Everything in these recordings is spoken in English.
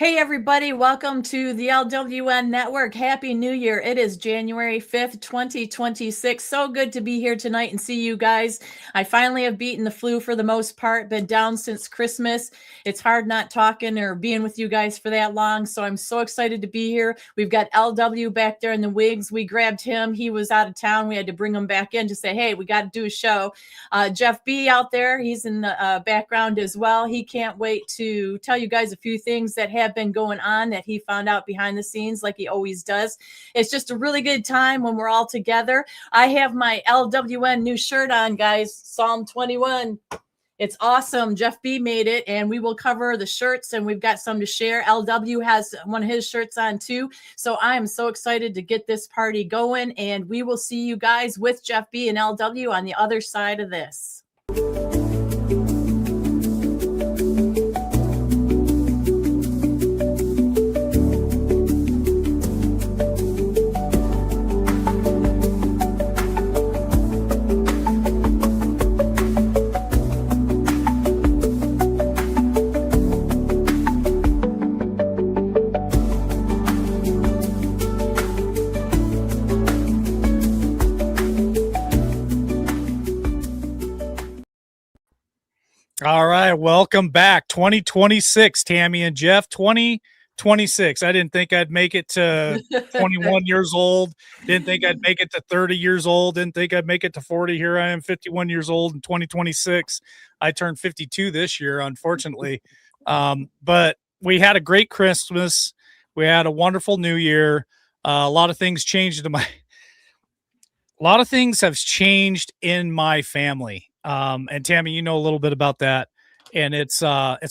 Hey, everybody. Welcome to the LWN Network. Happy New Year. It is January 5th, 2026. So good to be here tonight and see you guys. I finally have beaten the flu for the most part, been down since Christmas. It's hard not talking or being with you guys for that long. So I'm so excited to be here. We've got LW back there in the wigs. We grabbed him. He was out of town. We had to bring him back in to say, hey, we got to do a show. Jeff B out there, he's in the background as well. He can't wait to tell you guys a few things that have been going on that he found out behind the scenes like he always does. It's just a really good time when we're all together. I have my LWN new shirt on, guys. Psalm 21. It's awesome. Jeff B made it, and we will cover the shirts, and we've got some to share. LW has one of his shirts on too. So I am so excited to get this party going, and we will see you guys with Jeff B and LW on the other side of this. All right, welcome back. 2026, Tammy and Jeff. 2026. I didn't think I'd make it to 21 years old. Didn't think I'd make it to 30 years old. Didn't think I'd make it to 40. Here I am, 51 years old in 2026. I turned 52 this year, unfortunately. But we had a great Christmas. We had a wonderful New Year. A lot of things changed a lot of things have changed in my family. And Tammy, you know a little bit about that. And it's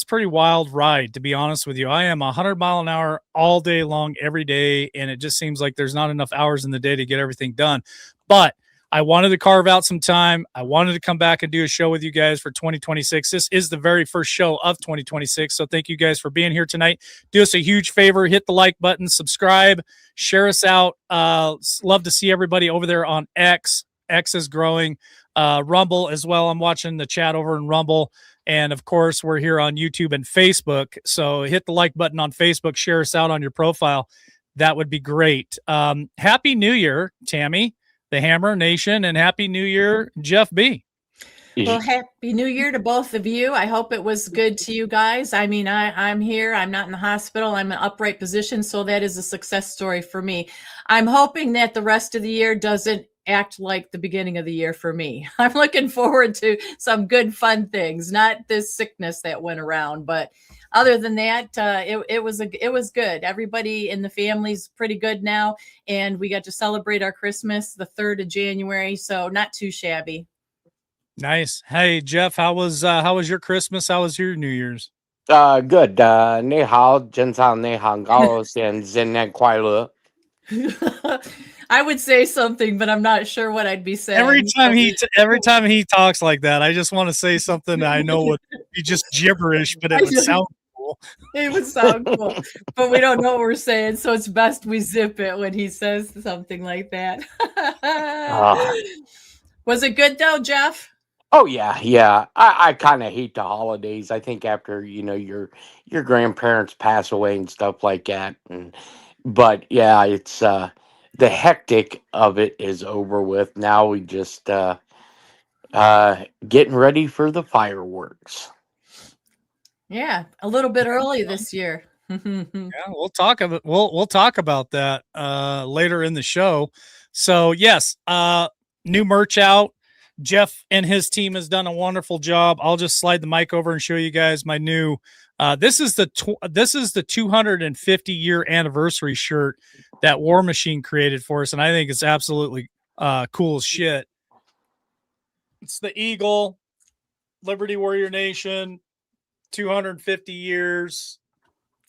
pretty wild ride, to be honest with you. I am 100 mile an hour all day long, every day. And it just seems like there's not enough hours in the day to get everything done. But I wanted to carve out some time. I wanted to come back and do a show with you guys for 2026. This is the very first show of 2026. So thank you guys for being here tonight. Do us a huge favor. Hit the like button, subscribe, share us out. Love to see everybody over there on X. X is growing. Rumble as well. I'm watching the chat over in Rumble. And of course, we're here on YouTube and Facebook. So hit the like button on Facebook, share us out on your profile. That would be great. Happy New Year, Tammy, the Hammer Nation, and Happy New Year, Jeff B. Well, Happy New Year to both of you. I hope it was good to you guys. I mean, I'm here. I'm not in the hospital. I'm in an upright position. So that is a success story for me. I'm hoping that the rest of the year doesn't act like the beginning of the year for me. I'm looking forward to some good, fun things, not this sickness that went around. But other than that, it was good. Everybody in the family's pretty good now. And we got to celebrate our Christmas the 3rd of January. So not too shabby. Nice. Hey, Jeff, how was your Christmas? How was your New Year's? Good. 你好，珍藏你好，高兴新年快乐。I would say something, but I'm not sure what I'd be saying. Every time he talks like that, I just want to say something. I know would be just gibberish, but it would sound cool. It would sound cool, but we don't know what we're saying, so it's best we zip it when he says something like that. Was it good though, Jeff? Oh yeah. I kind of hate the holidays. I think after your grandparents pass away and stuff like that, but yeah, it's the hectic of it is over with. Now we just getting ready for the fireworks. Yeah, a little bit early this year. Yeah, we'll talk about that later in the show. So yes, new merch out. Jeff and his team has done a wonderful job. I'll just slide the mic over and show you guys my new. This is the 250 year anniversary shirt that War Machine created for us, and I think it's absolutely cool as shit. It's the Eagle, Liberty Warrior Nation, 250 years.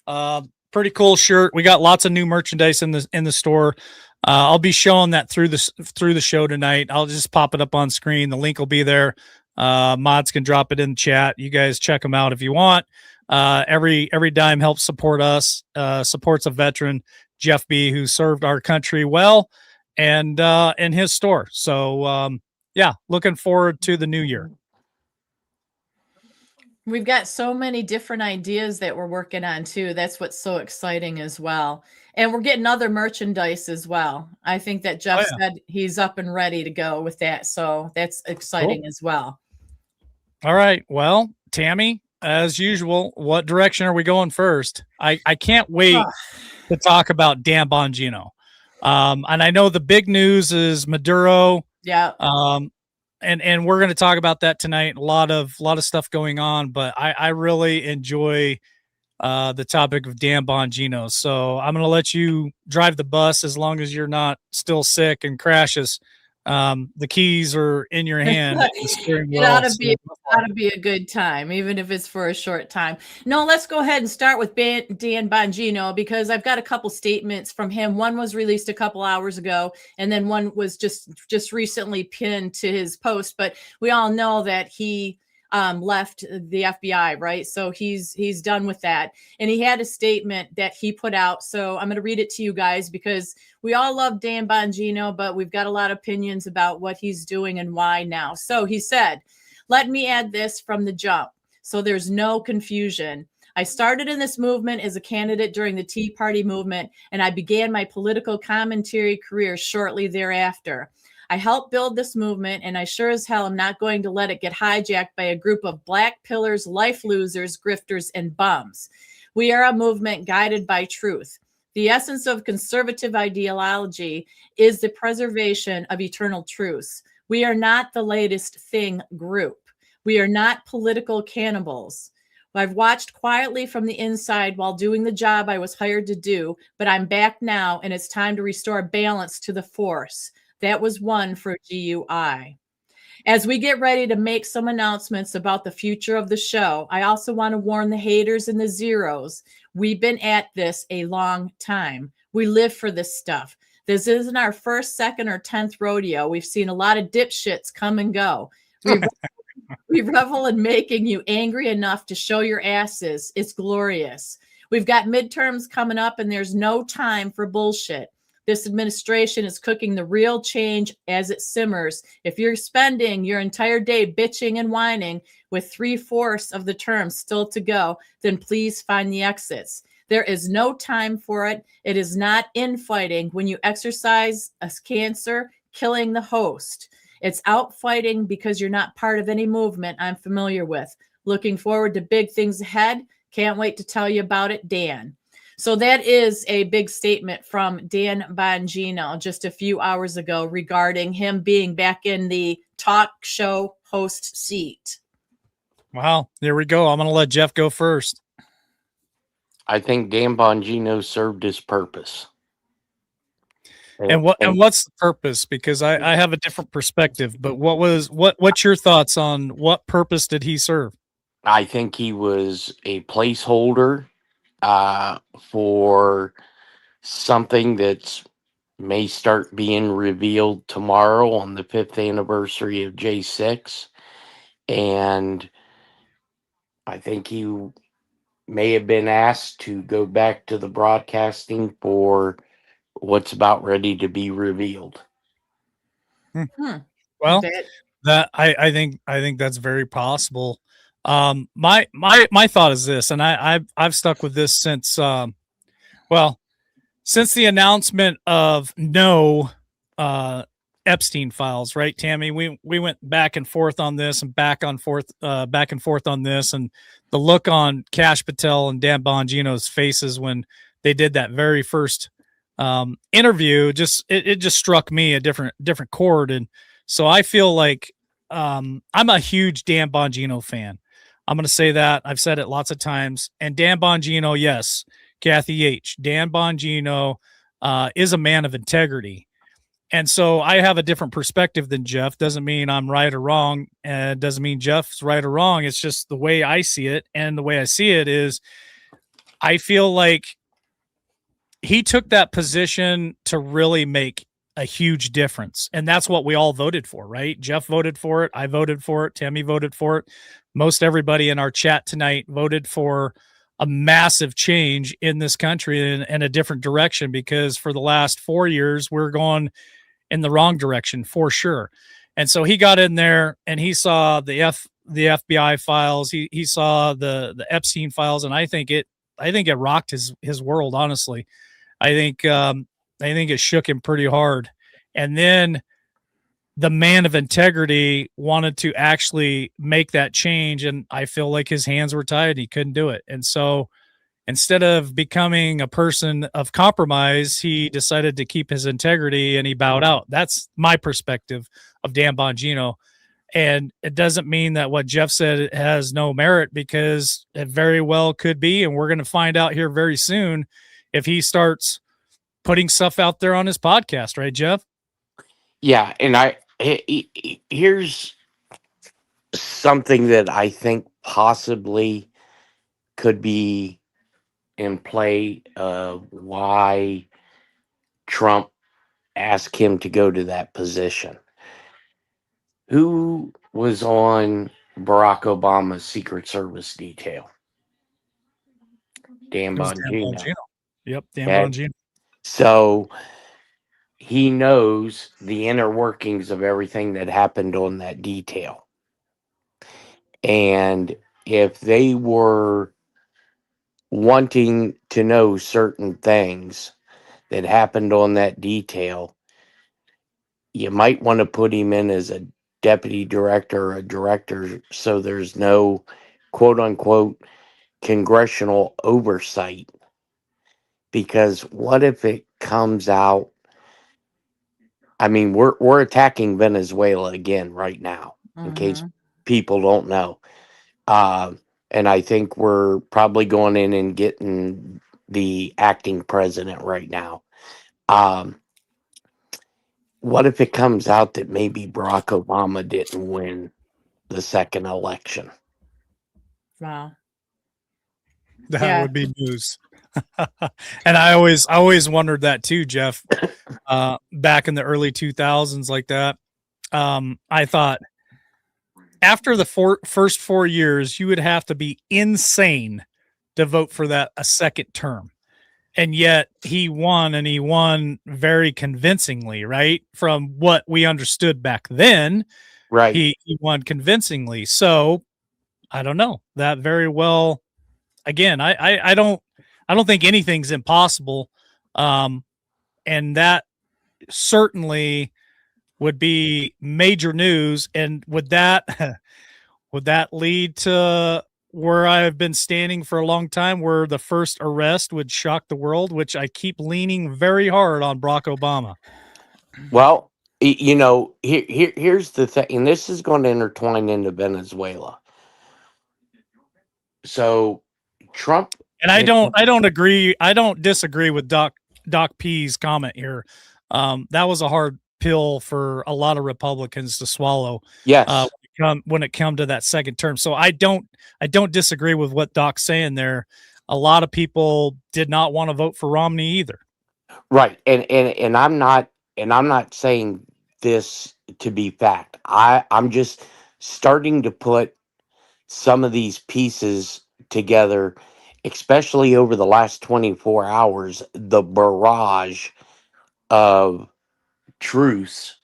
Pretty cool shirt. We got lots of new merchandise in the store. I'll be showing that through the show tonight. I'll just pop it up on screen. The link will be there. Mods can drop it in the chat. You guys check them out if you want. Every dime helps support us, supports a veteran, Jeff B, who served our country well, and in his store. So yeah, looking forward to the new year. We've got so many different ideas that we're working on too. That's what's so exciting as well. And we're getting other merchandise as well. I think that Oh Jeff yeah, said he's up and ready to go with that. So that's cool. exciting as well. All right. Well, Tammy, as usual, what direction are we going first? I can't wait to talk about Dan Bongino. And I know the big news is Maduro. Yeah. And we're going to talk about that tonight. A lot of stuff going on, but I really enjoy the topic of Dan Bongino. So I'm going to let you drive the bus as long as you're not still sick and crashes. The keys are in your hand, the steering It ought wheel. to be a good time, even if it's for a short time. No, let's go ahead and start with Dan Bongino because I've got a couple statements from him. One was released a couple hours ago, and then one was just recently pinned to his post. But we all know that he left the FBI, right? So he's done with that. And he had a statement that he put out. So I'm going to read it to you guys because we all love Dan Bongino, but we've got a lot of opinions about what he's doing and why now. So he said, let me add this from the jump so there's no confusion. I started in this movement as a candidate during the Tea Party movement, and I began my political commentary career shortly thereafter. I helped build this movement, and I sure as hell am not going to let it get hijacked by a group of black pillars, life losers, grifters, and bums. We are a movement guided by truth. The essence of conservative ideology is the preservation of eternal truths. We are not the latest thing group. We are not political cannibals. I've watched quietly from the inside while doing the job I was hired to do, but I'm back now, and it's time to restore balance to the force. That was one for GUI. As we get ready to make some announcements about the future of the show, I also want to warn the haters and the zeros. We've been at this a long time. We live for this stuff. This isn't our first, second, or 10th rodeo. We've seen a lot of dipshits come and go. We revel in making you angry enough to show your asses. It's glorious. We've got midterms coming up, and there's no time for bullshit. This administration is cooking the real change as it simmers. If you're spending your entire day bitching and whining with 3/4 of the term still to go, then please find the exits. There is no time for it. It is not infighting when you exercise a cancer, killing the host. It's out fighting because you're not part of any movement I'm familiar with. Looking forward to big things ahead. Can't wait to tell you about it, Dan. So that is a big statement from Dan Bongino just a few hours ago regarding him being back in the talk show host seat. Wow, there we go. I'm going to let Jeff go first. I think Dan Bongino served his purpose. And what's the purpose? Because I have a different perspective, but what's your thoughts on what purpose did he serve? I think he was a placeholder for something that's may start being revealed tomorrow on the 5th anniversary of J6. And I think he may have been asked to go back to the broadcasting for what's about ready to be revealed. Well, that I think that's very possible. My thought is this, and I've stuck with this since since the announcement of no Epstein files, right, Tammy? We went back and forth on this and back and forth on this, and the look on Kash Patel and Dan Bongino's faces when they did that very first interview, it just struck me a different chord. And so I feel like I'm a huge Dan Bongino fan. I'm going to say that. I've said it lots of times. And Dan Bongino, yes, Kathy H. Dan Bongino is a man of integrity. And so I have a different perspective than Jeff. Doesn't mean I'm right or wrong. And doesn't mean Jeff's right or wrong. It's just the way I see it. And the way I see it is I feel like he took that position to really make a huge difference. And that's what we all voted for, right? Jeff voted for it. I voted for it. Tammy voted for it. Most everybody in our chat tonight voted for a massive change in this country in a different direction, because for the last 4 years, we're going in the wrong direction for sure. And so he got in there and he saw the the FBI files. He saw the Epstein files, and I think it rocked his world. Honestly, I think it shook him pretty hard. And then the man of integrity wanted to actually make that change, and I feel like his hands were tied. He couldn't do it, and so instead of becoming a person of compromise, he decided to keep his integrity and he bowed out. That's my perspective of Dan Bongino. And it doesn't mean that what Jeff said has no merit, because it very well could be. And we're going to find out here very soon if he starts putting stuff out there on his podcast. Right, Jeff? Yeah. And here's something that I think possibly could be in play of why Trump asked him to go to that position. Who was on Barack Obama's Secret Service detail? Dan It was Dan Bongino. Bongino. Yep, Dan Okay. Bongino. So he knows the inner workings of everything that happened on that detail. And if they were wanting to know certain things that happened on that detail, you might want to put him in as a deputy director or a director, so there's no quote unquote congressional oversight. Because what if it comes out? I mean, we're attacking Venezuela again right now, in case people don't know. And I think we're probably going in and getting the acting president right now. What if it comes out that maybe Barack Obama didn't win the second election? Wow. That would be news. And I always wondered that too, Jeff. Back in the early 2000s, like that. I thought after the first 4 years, you would have to be insane to vote for that a second term. And yet he won, and he won very convincingly, right? From what we understood back then, right? He won convincingly. So I don't know. That very well. Again, I don't think anything's impossible, and that certainly would be major news. And would that lead to where I've been standing for a long time, where the first arrest would shock the world, which I keep leaning very hard on Barack Obama. Well, here's the thing, and this is going to intertwine into Venezuela. So Trump, and I don't agree. I don't disagree with Doc P's comment here. That was a hard pill for a lot of Republicans to swallow. Yes. When it come to that second term. So I don't disagree with what Doc's saying there. A lot of people did not want to vote for Romney either. Right. And I'm not saying this to be fact. I'm just starting to put some of these pieces together, especially over the last 24 hours, the barrage of truths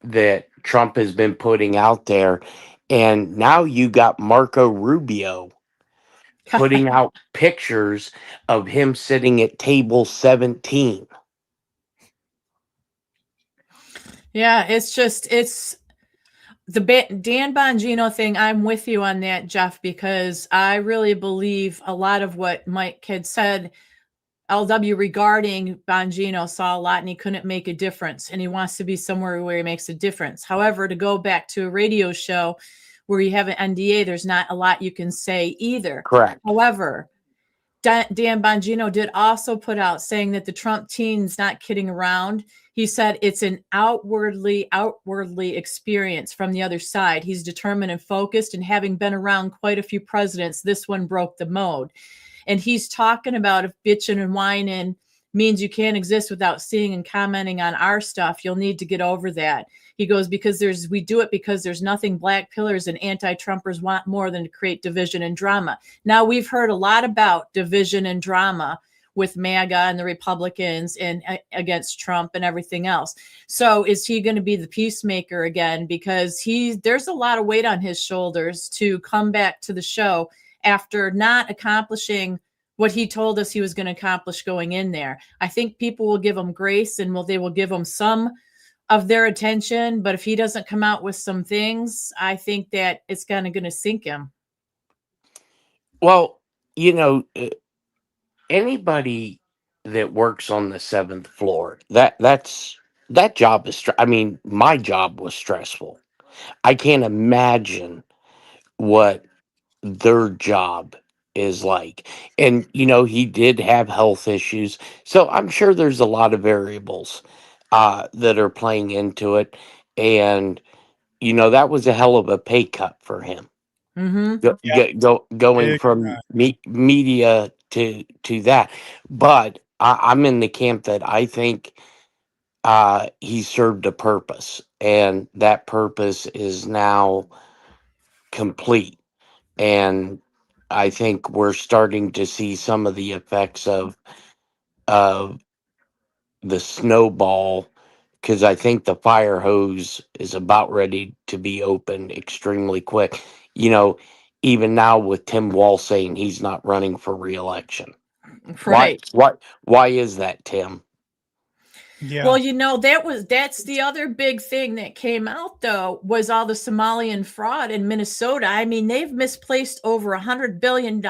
that Trump has been putting out there. And now you got Marco Rubio putting out pictures of him sitting at table 17. Yeah, it's the Dan Bongino thing. I'm with you on that, Jeff, because I really believe a lot of what Mike had said, LW, regarding Bongino, saw a lot and he couldn't make a difference, and he wants to be somewhere where he makes a difference. However, to go back to a radio show where you have an NDA, there's not a lot you can say either. Correct. However, Dan Bongino did also put out saying that the Trump team's not kidding around. He said it's an outwardly experience from the other side. He's determined and focused, and having been around quite a few presidents, this one broke the mode. And he's talking about if bitching and whining means you can't exist without seeing and commenting on our stuff, you'll need to get over that. He goes, we do it because there's nothing black pillars and anti-Trumpers want more than to create division and drama. Now, we've heard a lot about division and drama with MAGA and the Republicans and against Trump and everything else. So is he going to be the peacemaker again? Because there's a lot of weight on his shoulders to come back to the show after not accomplishing what he told us he was going to accomplish going in there. I think people will give him grace and they will give him some of their attention. But if he doesn't come out with some things, I think that it's kind of going to sink him. Well, anybody that works on the seventh floor, that job is. I mean, my job was stressful. I can't imagine what their job is like. And he did have health issues, so I'm sure there's a lot of variables that are playing into it. And that was a hell of a pay cut for him. Mm-hmm. Going Big from media to that. But I'm in the camp that I think he served a purpose, and that purpose is now complete. And I think we're starting to see some of the effects of the snowball, because I think the fire hose is about ready to be opened extremely quick. Even now with Tim Wall saying he's not running for reelection. Right. Why is that, Tim? Yeah. Well, that's the other big thing that came out, though, was all the Somalian fraud in Minnesota. I mean, they've misplaced over $100 billion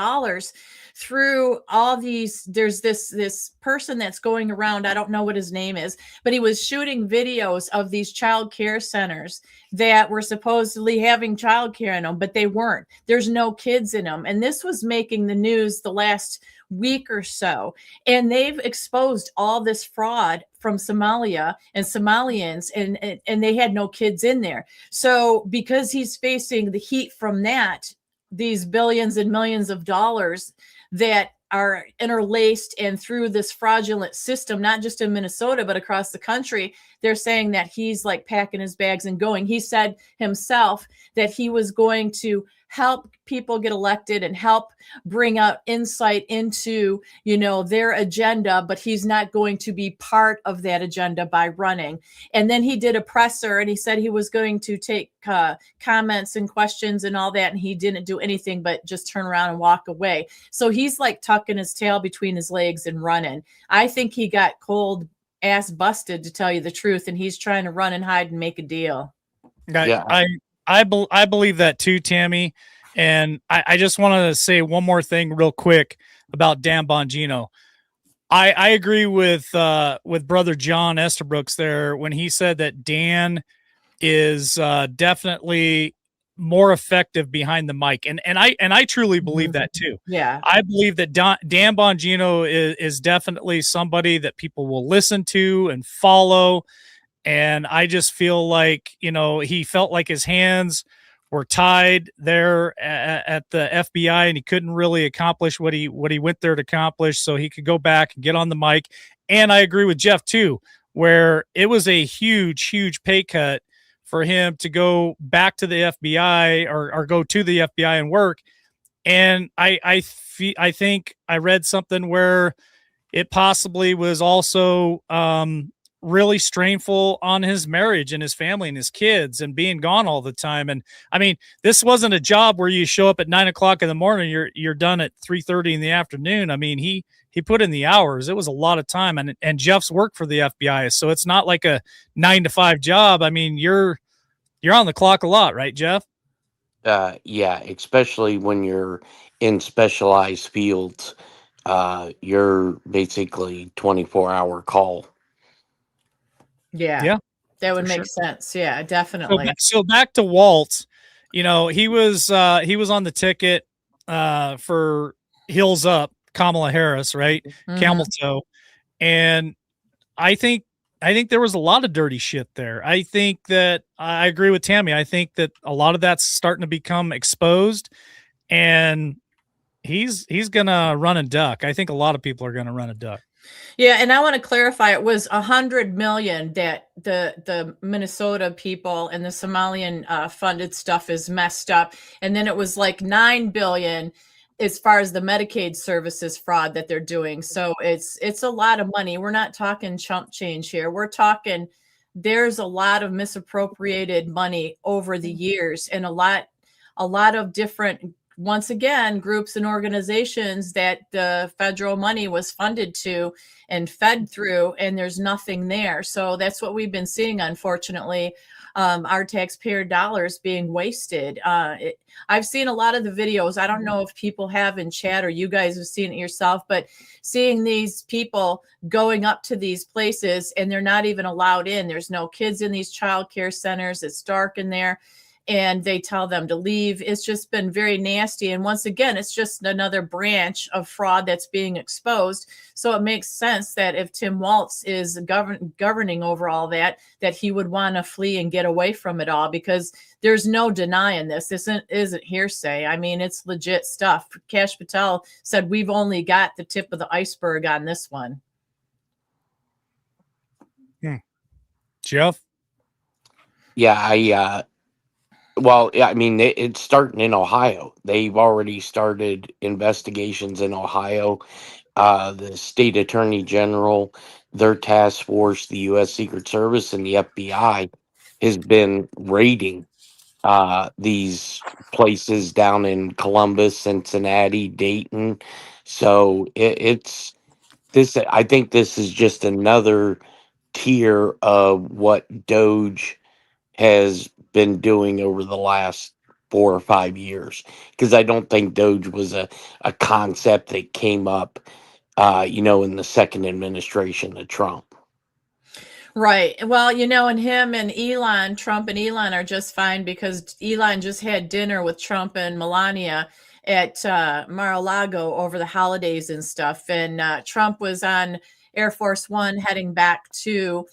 through all these. There's this person that's going around. I don't know what his name is, but he was shooting videos of these child care centers that were supposedly having child care in them, but they weren't. There's no kids in them. And this was making the news the last week or so. And they've exposed all this fraud from Somalia and Somalians, and they had no kids in there. So because he's facing the heat from that, these billions and millions of dollars that are interlaced and through this fraudulent system, not just in Minnesota, but across the country, they're saying that he's like packing his bags and going. He said himself that he was going to help people get elected and help bring out insight into, their agenda, but he's not going to be part of that agenda by running. And then he did a presser and he said he was going to take comments and questions and all that. And he didn't do anything but just turn around and walk away. So he's like tucking his tail between his legs and running. I think he got cold ass busted, to tell you the truth. And he's trying to run and hide and make a deal. Yeah. I believe that too, Tammy. And I just wanted to say one more thing real quick about Dan Bongino. I agree with brother John Estabrooks there when he said that Dan is definitely more effective behind the mic. And I truly believe that too. Yeah. I believe that Dan Bongino is definitely somebody that people will listen to and follow. And I just feel like, he felt like his hands were tied there at the FBI and he couldn't really accomplish what he went there to accomplish. So he could go back and get on the mic. And I agree with Jeff too, where it was a huge, huge pay cut for him to go back to the FBI or go to the FBI and work. And I think I read something where it possibly was also, really strainful on his marriage and his family and his kids and being gone all the time. And I mean, this wasn't a job where you show up at 9 o'clock in the morning, you're done at 3:30 in the afternoon. I mean, he put in the hours. It was a lot of time, and Jeff's worked for the FBI. So it's not like a 9 to 5 job. I mean, you're on the clock a lot, right, Jeff? Yeah, especially when you're in specialized fields. You're basically 24-hour call. Yeah. That would make sense. Yeah, definitely. So back to Walt, he was on the ticket for Hills Up, Kamala Harris, right? Mm-hmm. Camel toe. And I think there was a lot of dirty shit there. I think that I agree with Tammy. I think that a lot of that's starting to become exposed, and he's gonna run and duck. I think a lot of people are gonna run and duck. Yeah, and I want to clarify, it was 100 million that the Minnesota people and the Somalian funded stuff is messed up. And then it was like 9 billion as far as the Medicaid services fraud that they're doing. So it's a lot of money. We're not talking chump change here. We're talking there's a lot of misappropriated money over the years, and a lot of different, once again, groups and organizations that the federal money was funded to and fed through, and there's nothing there. So that's what we've been seeing, unfortunately. Our taxpayer dollars being wasted. I've seen a lot of the videos. I don't know if people have in chat or you guys have seen it yourself, but seeing these people going up to these places and they're not even allowed in. There's no kids in these child care centers. It's dark in there. And they tell them to leave. It's just been very nasty. And once again, it's just another branch of fraud that's being exposed. So it makes sense that if Tim Walz is governing over all that he would want to flee and get away from it all, because there's no denying this. Isn't hearsay. I mean, it's legit stuff. Kash Patel said we've only got the tip of the iceberg on this one. Jeff? Yeah, well, yeah, I mean, it's starting in Ohio. They've already started investigations in Ohio. The state attorney general, their task force, the U.S. Secret Service, and the FBI has been raiding these places down in Columbus, Cincinnati, Dayton. So it's this. I think this is just another tier of what Doge has been doing over the last 4 or 5 years, because I don't think Doge was a concept that came up in the second administration of Trump. Right. Well, and him and Elon, Trump and Elon are just fine, because Elon just had dinner with Trump and Melania at Mar-a-Lago over the holidays and stuff. And Trump was on Air Force One heading back to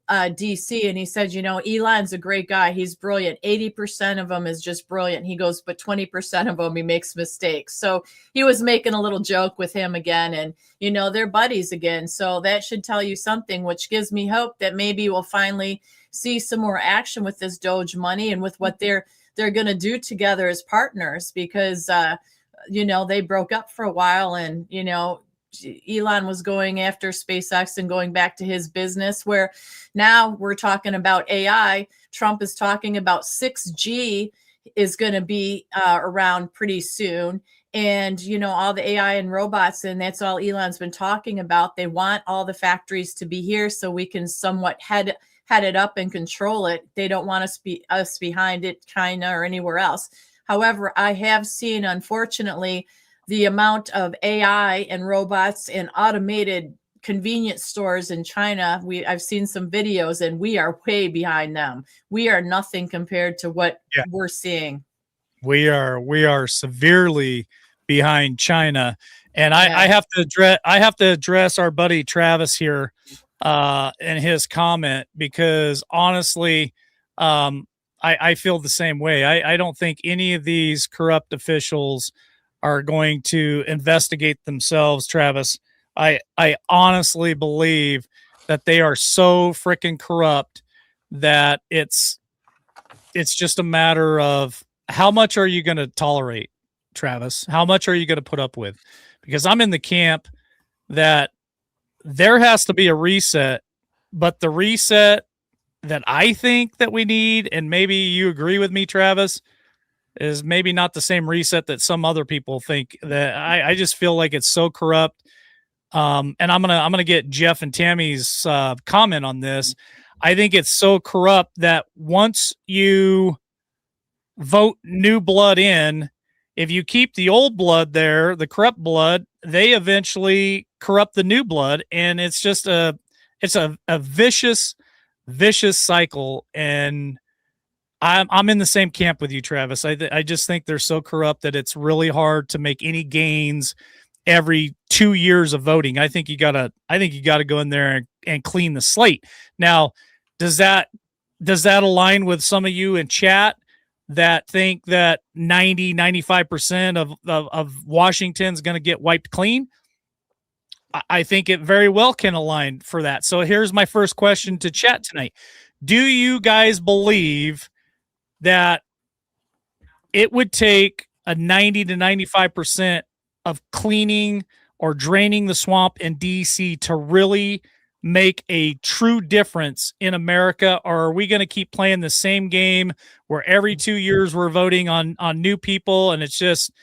DC, and he said, Elon's a great guy. He's brilliant. 80% of him is just brilliant. He goes, but 20% of him, he makes mistakes. So he was making a little joke with him again, and, they're buddies again. So that should tell you something, which gives me hope that maybe we'll finally see some more action with this Doge money and with what they're going to do together as partners, because, they broke up for a while, and, Elon was going after SpaceX and going back to his business, where now we're talking about AI. Trump is talking about 6G is going to be around pretty soon. And, all the AI and robots, and that's all Elon's been talking about. They want all the factories to be here so we can somewhat head it up and control it. They don't want us behind it, China or anywhere else. However, I have seen, unfortunately, the amount of AI and robots and automated convenience stores in China. I've seen some videos, and we are way behind them. We are nothing compared to what we're seeing. We are severely behind China. And I have to address our buddy Travis here and his comment, because honestly, I feel the same way. I don't think any of these corrupt officials are going to investigate themselves, Travis. I honestly believe that they are so freaking corrupt that it's just a matter of how much are you going to tolerate, Travis? How much are you going to put up with? Because I'm in the camp that there has to be a reset, but the reset that I think that we need, and maybe you agree with me, Travis, is maybe not the same reset that some other people think. That I just feel like it's so corrupt. And I'm gonna get Jeff and Tammy's comment on this. I think it's so corrupt that once you vote new blood in, if you keep the old blood there, the corrupt blood, they eventually corrupt the new blood, and it's just a vicious cycle. And I'm in the same camp with you, Travis. I just think they're so corrupt that it's really hard to make any gains every 2 years of voting. I think you gotta go in there and clean the slate. Now, does that align with some of you in chat that think that 95% of Washington's going to get wiped clean? I think it very well can align for that. So here's my first question to chat tonight. Do you guys believe that it would take a 90 to 95% of cleaning or draining the swamp in DC to really make a true difference in America? Or are we going to keep playing the same game where every 2 years we're voting on new people, and it's just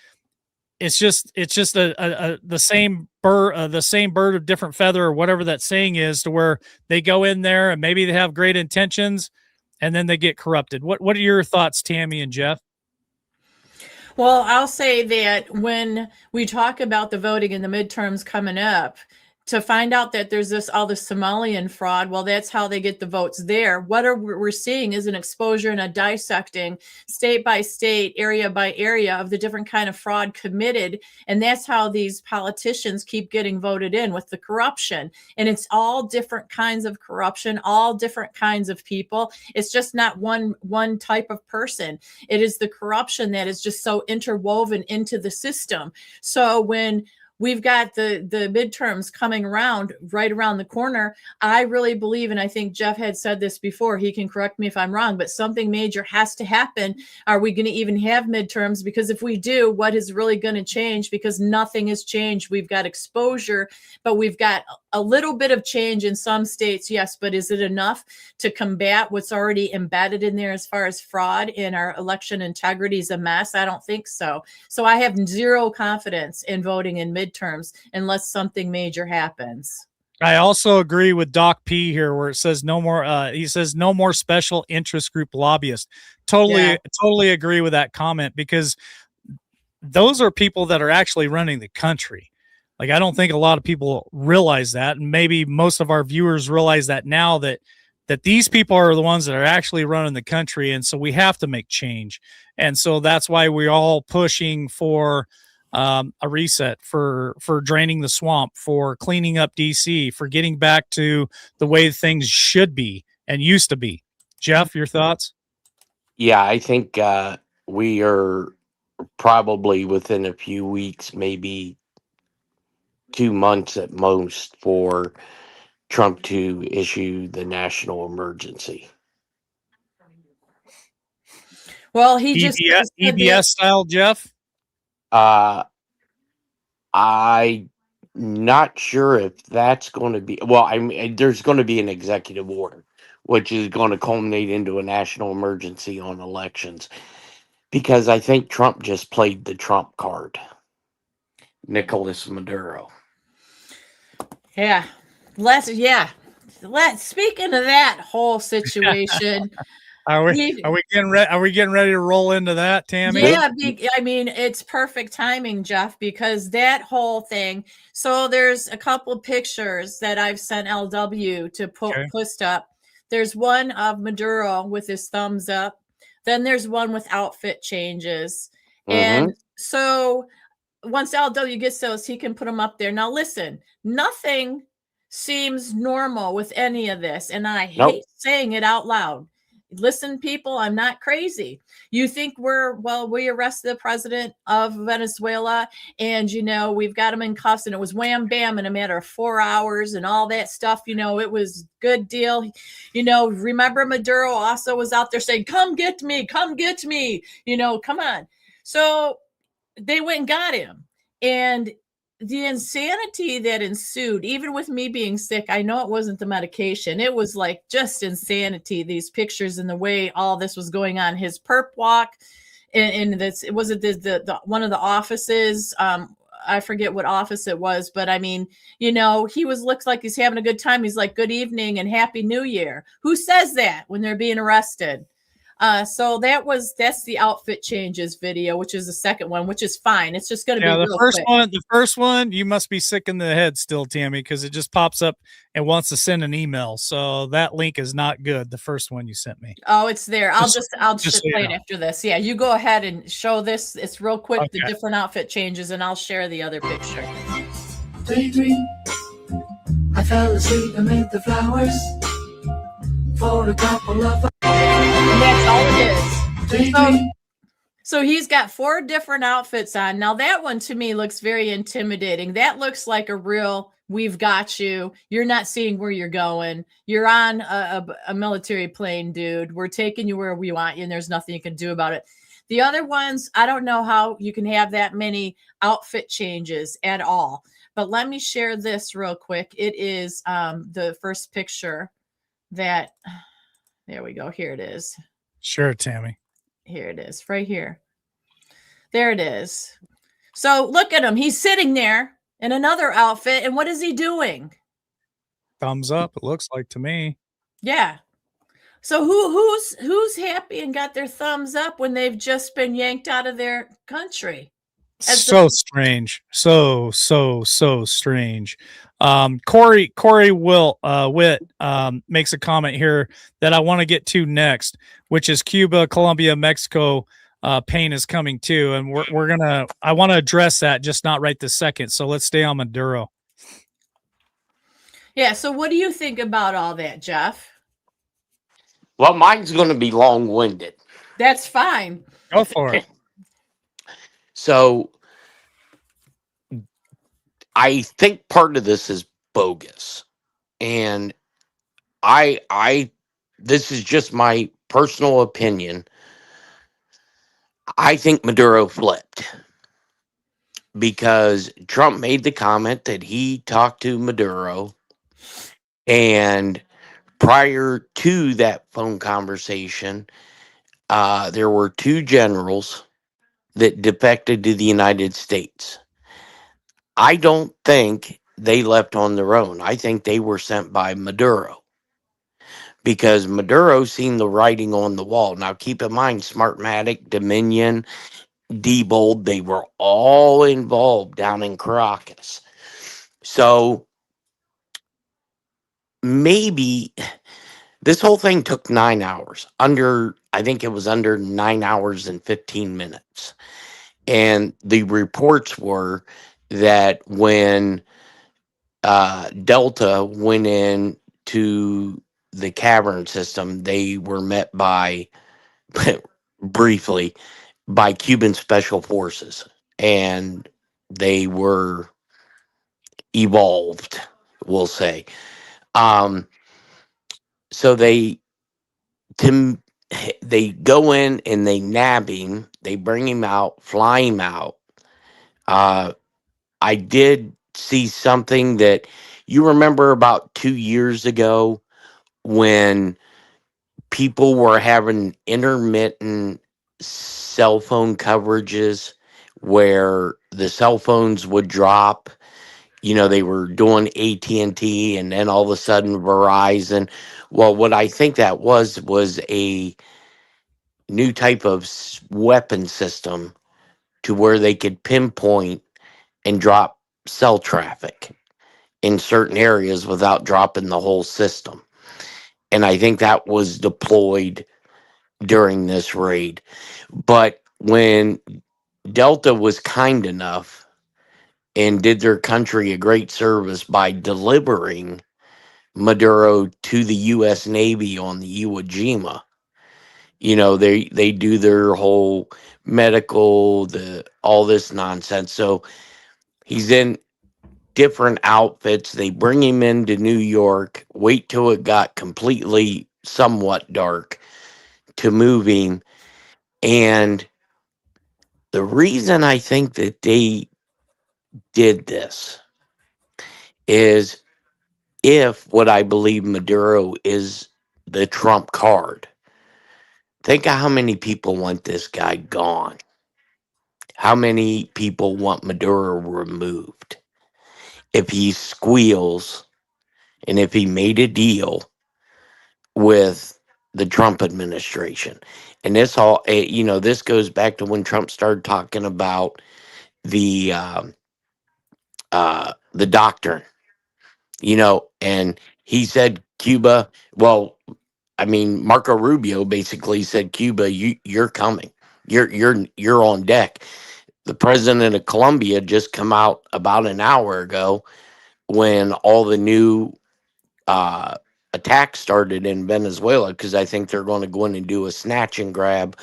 the same bird of different feather, or whatever that saying is, to where they go in there and maybe they have great intentions and then they get corrupted? What are your thoughts, Tammy and Jeff? Well, I'll say that when we talk about the voting in the midterms coming up, to find out that there's all this Somalian fraud, well, that's how they get the votes there. What we're seeing is an exposure and a dissecting state by state, area by area of the different kind of fraud committed. And that's how these politicians keep getting voted in, with the corruption. And it's all different kinds of corruption, all different kinds of people. It's just not one type of person. It is the corruption that is just so interwoven into the system. So when we've got the midterms coming around, right around the corner, I really believe, and I think Jeff had said this before, he can correct me if I'm wrong, but something major has to happen. Are we going to even have midterms? Because if we do, what is really going to change? Because nothing has changed. We've got exposure, but we've got a little bit of change in some states, yes, but is it enough to combat what's already embedded in there as far as fraud in our election integrity is a mess? I don't think so. So I have zero confidence in voting in midterms unless something major happens. I also agree with Doc P here, where it says no more. He says no more special interest group lobbyists. Totally agree with that comment, because those are people that are actually running the country. Like, I don't think a lot of people realize that, and maybe most of our viewers realize that now, that these people are the ones that are actually running the country, and so we have to make change. And so that's why we're all pushing for a reset, for draining the swamp, for cleaning up DC, for getting back to the way things should be and used to be. Jeff, your thoughts? Yeah, I think we are probably within a few weeks, maybe 2 months at most, for Trump to issue the national emergency. Well, he just said EBS style, Jeff? I'm not sure if that's going to be, well, I mean, there's going to be an executive order, which is going to culminate into a national emergency on elections, because I think Trump just played the Trump card. Nicolas Maduro. Yeah. Speaking of that whole situation, Are we getting ready to roll into that, Tammy? yeah, I mean, it's perfect timing, Jeff, because that whole thing. So there's a couple pictures that I've sent LW to post up. There's one of Maduro with his thumbs up. Then there's one with outfit changes. And so once LW gets those, he can put them up there. Now, listen, nothing seems normal with any of this. And I hate saying it out loud. Listen, people, I'm not crazy. You think we arrested the president of Venezuela, and, we've got him in cuffs, and it was wham bam in a matter of 4 hours and all that stuff. It was good deal. Remember Maduro also was out there saying, come get me, come on. So they went and got him. And the insanity that ensued, even with me being sick, I know it wasn't the medication. It was like just insanity, these pictures and the way all this was going on. His perp walk, and this, was it the one of the offices? I forget what office it was, but I mean, he looks like he's having a good time. He's like, good evening and happy new year. Who says that when they're being arrested? So that's the outfit changes video, which is the second one, which is fine. It's just going to be real quick. The first one, you must be sick in the head still, Tammy, because it just pops up and wants to send an email. So that link is not good. The first one you sent me. Oh, it's there. I'll just play it after this. Yeah, you go ahead and show this. It's real quick, the different outfit changes, and I'll share the other picture. Daydream. I fell asleep amid the flowers for a couple of. And that's all it is. So he's got 4 different outfits on. Now that one to me looks very intimidating. That looks like a real, we've got you. You're not seeing where you're going. You're on a military plane, dude. We're taking you where we want you, and there's nothing you can do about it. The other ones, I don't know how you can have that many outfit changes at all. But let me share this real quick. It is the first picture that, there we go. Here it is. Sure, Tammy. Here it is, right here. There it is. So look at him. He's sitting there in another outfit. And what is he doing? Thumbs up, it looks like to me. Yeah. So who's happy and got their thumbs up when they've just been yanked out of their country? So strange. So strange. Corey Witt makes a comment here that I want to get to next, which is Cuba, Colombia, Mexico. Pain is coming too, and I want to address that, just not right this second. So let's stay on Maduro. Yeah. So what do you think about all that, Jeff? Well, mine's going to be long-winded. That's fine. Go for it. So I think part of this is bogus. And this is just my personal opinion. I think Maduro flipped because Trump made the comment that he talked to Maduro, and prior to that phone conversation, there were two generals that defected to the United States. I don't think they left on their own. I think they were sent by Maduro because Maduro seen the writing on the wall. Now, keep in mind, Smartmatic, Dominion, Diebold, they were all involved down in Caracas. So maybe this whole thing took 9 hours. I think it was under 9 hours and 15 minutes. And the reports were that when Delta went in to the cavern system, they were met by, briefly, by Cuban special forces. And they were evolved, we'll say. So they go in and they nab him, they bring him out, fly him out. I did see something that you remember about 2 years ago when people were having intermittent cell phone coverages where the cell phones would drop. You know, they were doing AT&T and then all of a sudden Verizon. Well, what I think that was a new type of weapon system to where they could pinpoint and drop cell traffic in certain areas without dropping the whole system. And I think that was deployed during this raid. But when Delta was kind enough and did their country a great service by delivering Maduro to the U.S. Navy on the Iwo Jima, you know, they do their whole medical, all this nonsense. So he's in different outfits. They bring him into New York, wait till it got completely somewhat dark to move him. And the reason I think that they did this is, if what I believe Maduro is the Trump card, think of how many people want this guy gone. How many people want Maduro removed? If he squeals and if he made a deal with the Trump administration. And this this goes back to when Trump started talking about the doctrine, and he said Cuba. Well, I mean, Marco Rubio basically said, Cuba, you're coming. You're on deck. The president of Colombia just come out about an hour ago when all the new attacks started in Venezuela, because I think they're going to go in and do a snatch and grab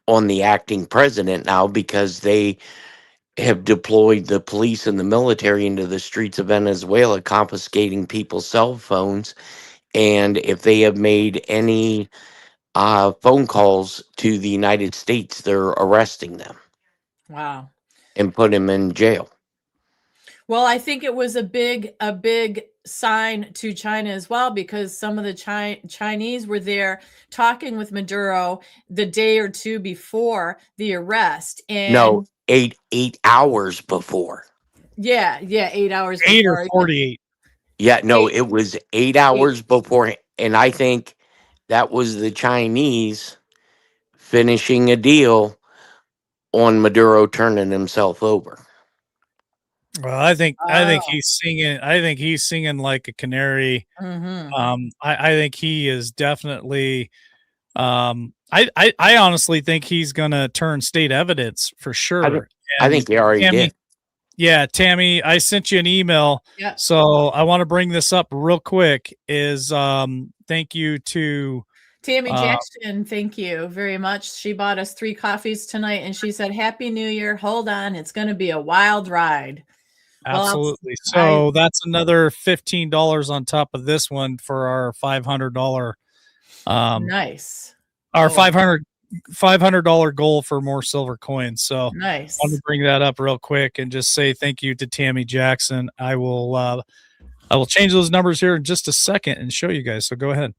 on the acting president now, because they have deployed the police and the military into the streets of Venezuela, confiscating people's cell phones. And if they have made any phone calls to the United States. They're arresting them Wow. and put them in jail. Well, I think it was a big sign to China as well, because some of the Chinese were there talking with Maduro the day or two before the arrest, and No, 8 hours before. yeah, 8 hours 8 or before. 48. Yeah, no, Eight, it was 8 eight. hours before, and I think that was the Chinese finishing a deal on Maduro turning himself over. Well, I think Oh. he's singing. I think he's singing like a canary. Mm-hmm. I think he is definitely. I honestly think he's gonna turn state evidence for I think, sure. I think And he already Tammy, did. yeah, Tammy, I sent you an email. Yeah. So I want to bring this up real quick. Is thank you to Tammy Jackson, thank you very much. She bought us 3 coffees tonight, and she said, "Happy New Year. Hold on, it's going to be a wild ride." Well, absolutely. So that's another $15 on top of this one for our $500. Nice. Our Oh, $500 goal for more silver coins. So I want nice. to bring that up real quick and just say thank you to Tammy Jackson. I will change those numbers here in just a second and show you guys. So go ahead.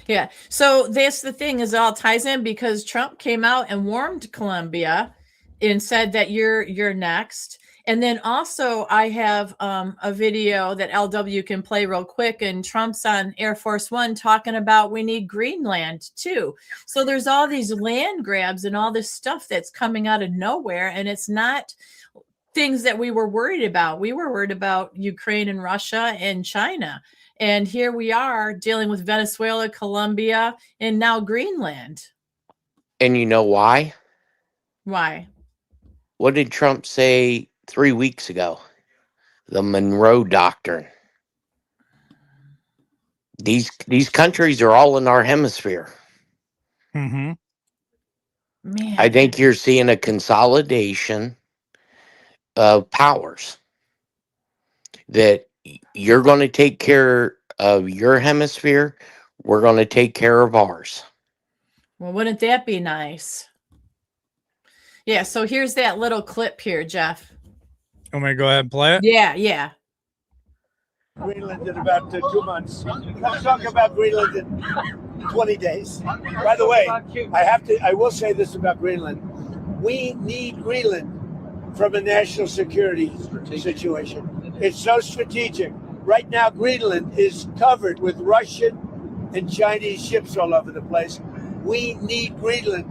Yeah. So that's the thing, is it all ties in, because Trump came out and warned Colombia and said that you're next. And then also I have a video that LW can play real quick, and Trump's on Air Force One talking about we need Greenland too. So there's all these land grabs and all this stuff that's coming out of nowhere, and it's not things that we were worried about. We were worried about Ukraine and Russia and China. And here we are dealing with Venezuela, Colombia, and now Greenland. And you know why? Why? What did Trump say 3 weeks ago? The Monroe Doctrine. These countries are all in our hemisphere. Mm-hmm. Man. I think you're seeing a consolidation of powers, that you're going to take care of your hemisphere, we're going to take care of ours. Well, wouldn't that be nice? Yeah, so here's that little clip here, Jeff. Want me to go ahead and play it? Yeah. Greenland in about 2 months. Let's talk about Greenland in 20 days. By the way, I will say this about Greenland. We need Greenland from a national security situation. It's so strategic. Right now, Greenland is covered with Russian and Chinese ships all over the place. We need Greenland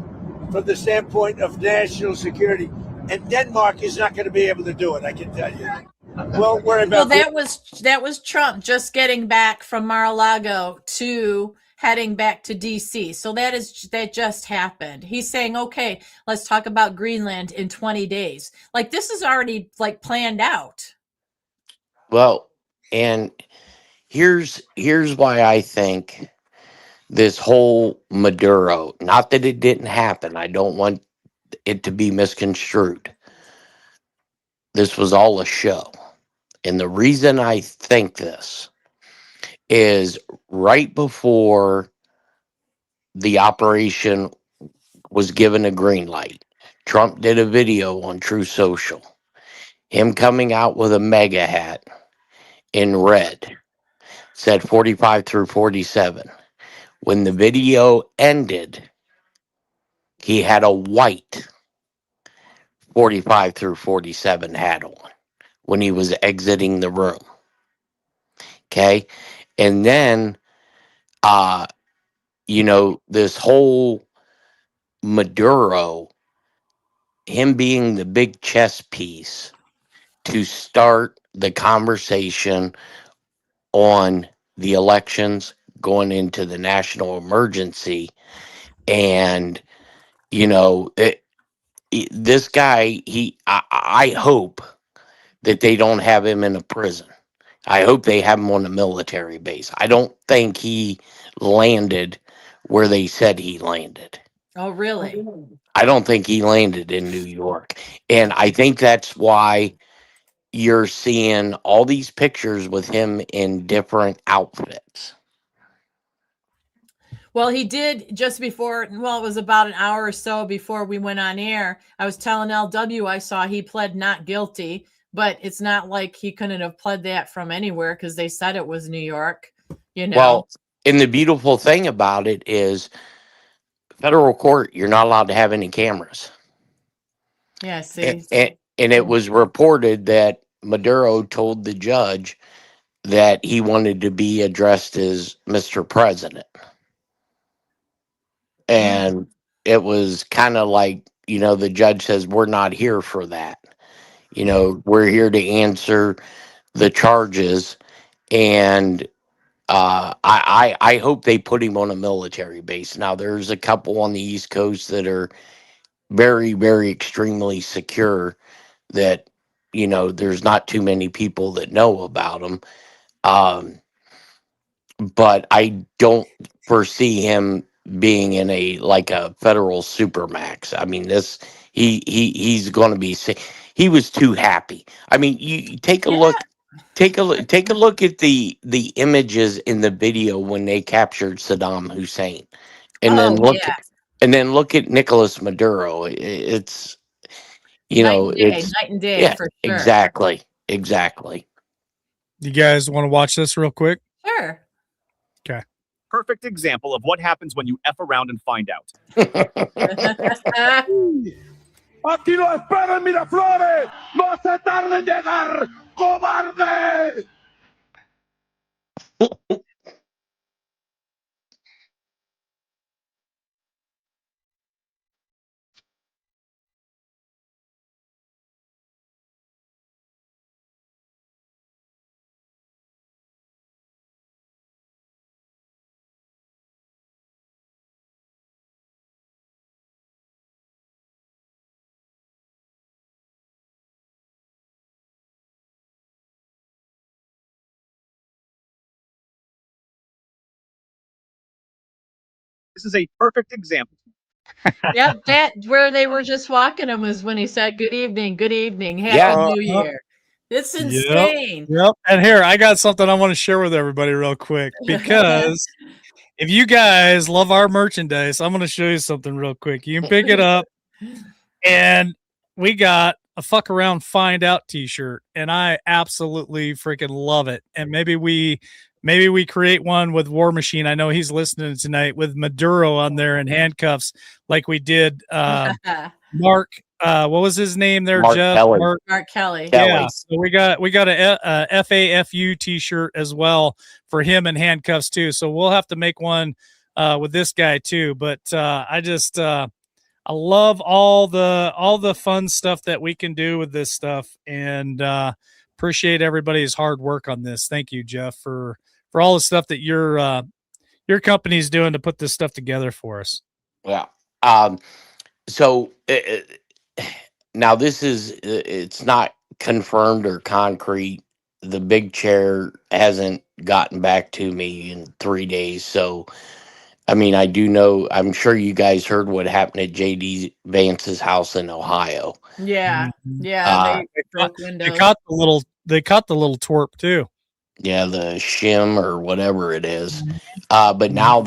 from the standpoint of national security. And Denmark is not going to be able to do it, I can tell you. Well, that was Trump just getting back from Mar-a-Lago to heading back to DC. So that just happened. He's saying, okay, let's talk about Greenland in 20 days. Like, this is already like planned out. Well, and here's why I think this whole Maduro, not that it didn't happen, I don't want it to be misconstrued. This was all a show. And the reason I think this is right before the operation was given a green light, Trump did a video on True Social, him coming out with a mega hat in red, said 45 through 47. When the video ended, he had a white 45 through 47 hat on when he was exiting the room. Okay. And then, this whole Maduro, him being the big chess piece to start the conversation on the elections going into the national emergency. And, this guy, I hope that they don't have him in a prison. I hope they have him on a military base. I don't think he landed where they said he landed. Oh, really? I don't think he landed in New York. And I think that's why you're seeing all these pictures with him in different outfits. Well, he did just before, well, it was about an hour or so before we went on air. I was telling LW I saw he pled not guilty, but it's not like he couldn't have pled that from anywhere because they said it was New York, you know. Well, and the beautiful thing about it is federal court, you're not allowed to have any cameras. Yeah, see. And it was reported that Maduro told the judge that he wanted to be addressed as Mr. President. And it was kind of like, the judge says, we're not here for that. We're here to answer the charges. And I hope they put him on a military base. Now, there's a couple on the East Coast that are very, very extremely secure that, there's not too many people that know about them. But I don't foresee him being in a federal supermax. I mean, he's going to be he was too happy. I mean, you take a look. Take a look at the images in the video when they captured Saddam Hussein, and then look at Nicolas Maduro. It's it's night and day for sure. Exactly. You guys want to watch this real quick? Sure. Okay. Perfect example of what happens when you F around and find out. Aquí lo espero en Miraflores. No se tarde en llegar, cobarde. This is a perfect example. Yep, that where they were just walking him was when he said, good evening, happy New Year. It's insane. Yep. And here, I got something I want to share with everybody real quick, because if you guys love our merchandise, I'm going to show you something real quick. You can pick it up, and we got a fuck around find out t-shirt, and I absolutely freaking love it. And maybe we create one with War Machine. I know he's listening tonight, with Maduro on there in handcuffs, like we did Mark. What was his name there, Mark Jeff? Kelly. Mark Kelly. Yeah, so we got a FAFU t-shirt as well for him in handcuffs too. So we'll have to make one with this guy too. But I love all the fun stuff that we can do with this stuff, and appreciate everybody's hard work on this. Thank you, Jeff, for all the stuff that your company's doing to put this stuff together for us. Yeah. So now this is it's not confirmed or concrete. The big chair hasn't gotten back to me in 3 days. So, I mean, I do know, I'm sure you guys heard what happened at JD Vance's house in Ohio. Yeah. Uh, They broke windows. They caught the little twerp too. Yeah, the shim or whatever it is. But now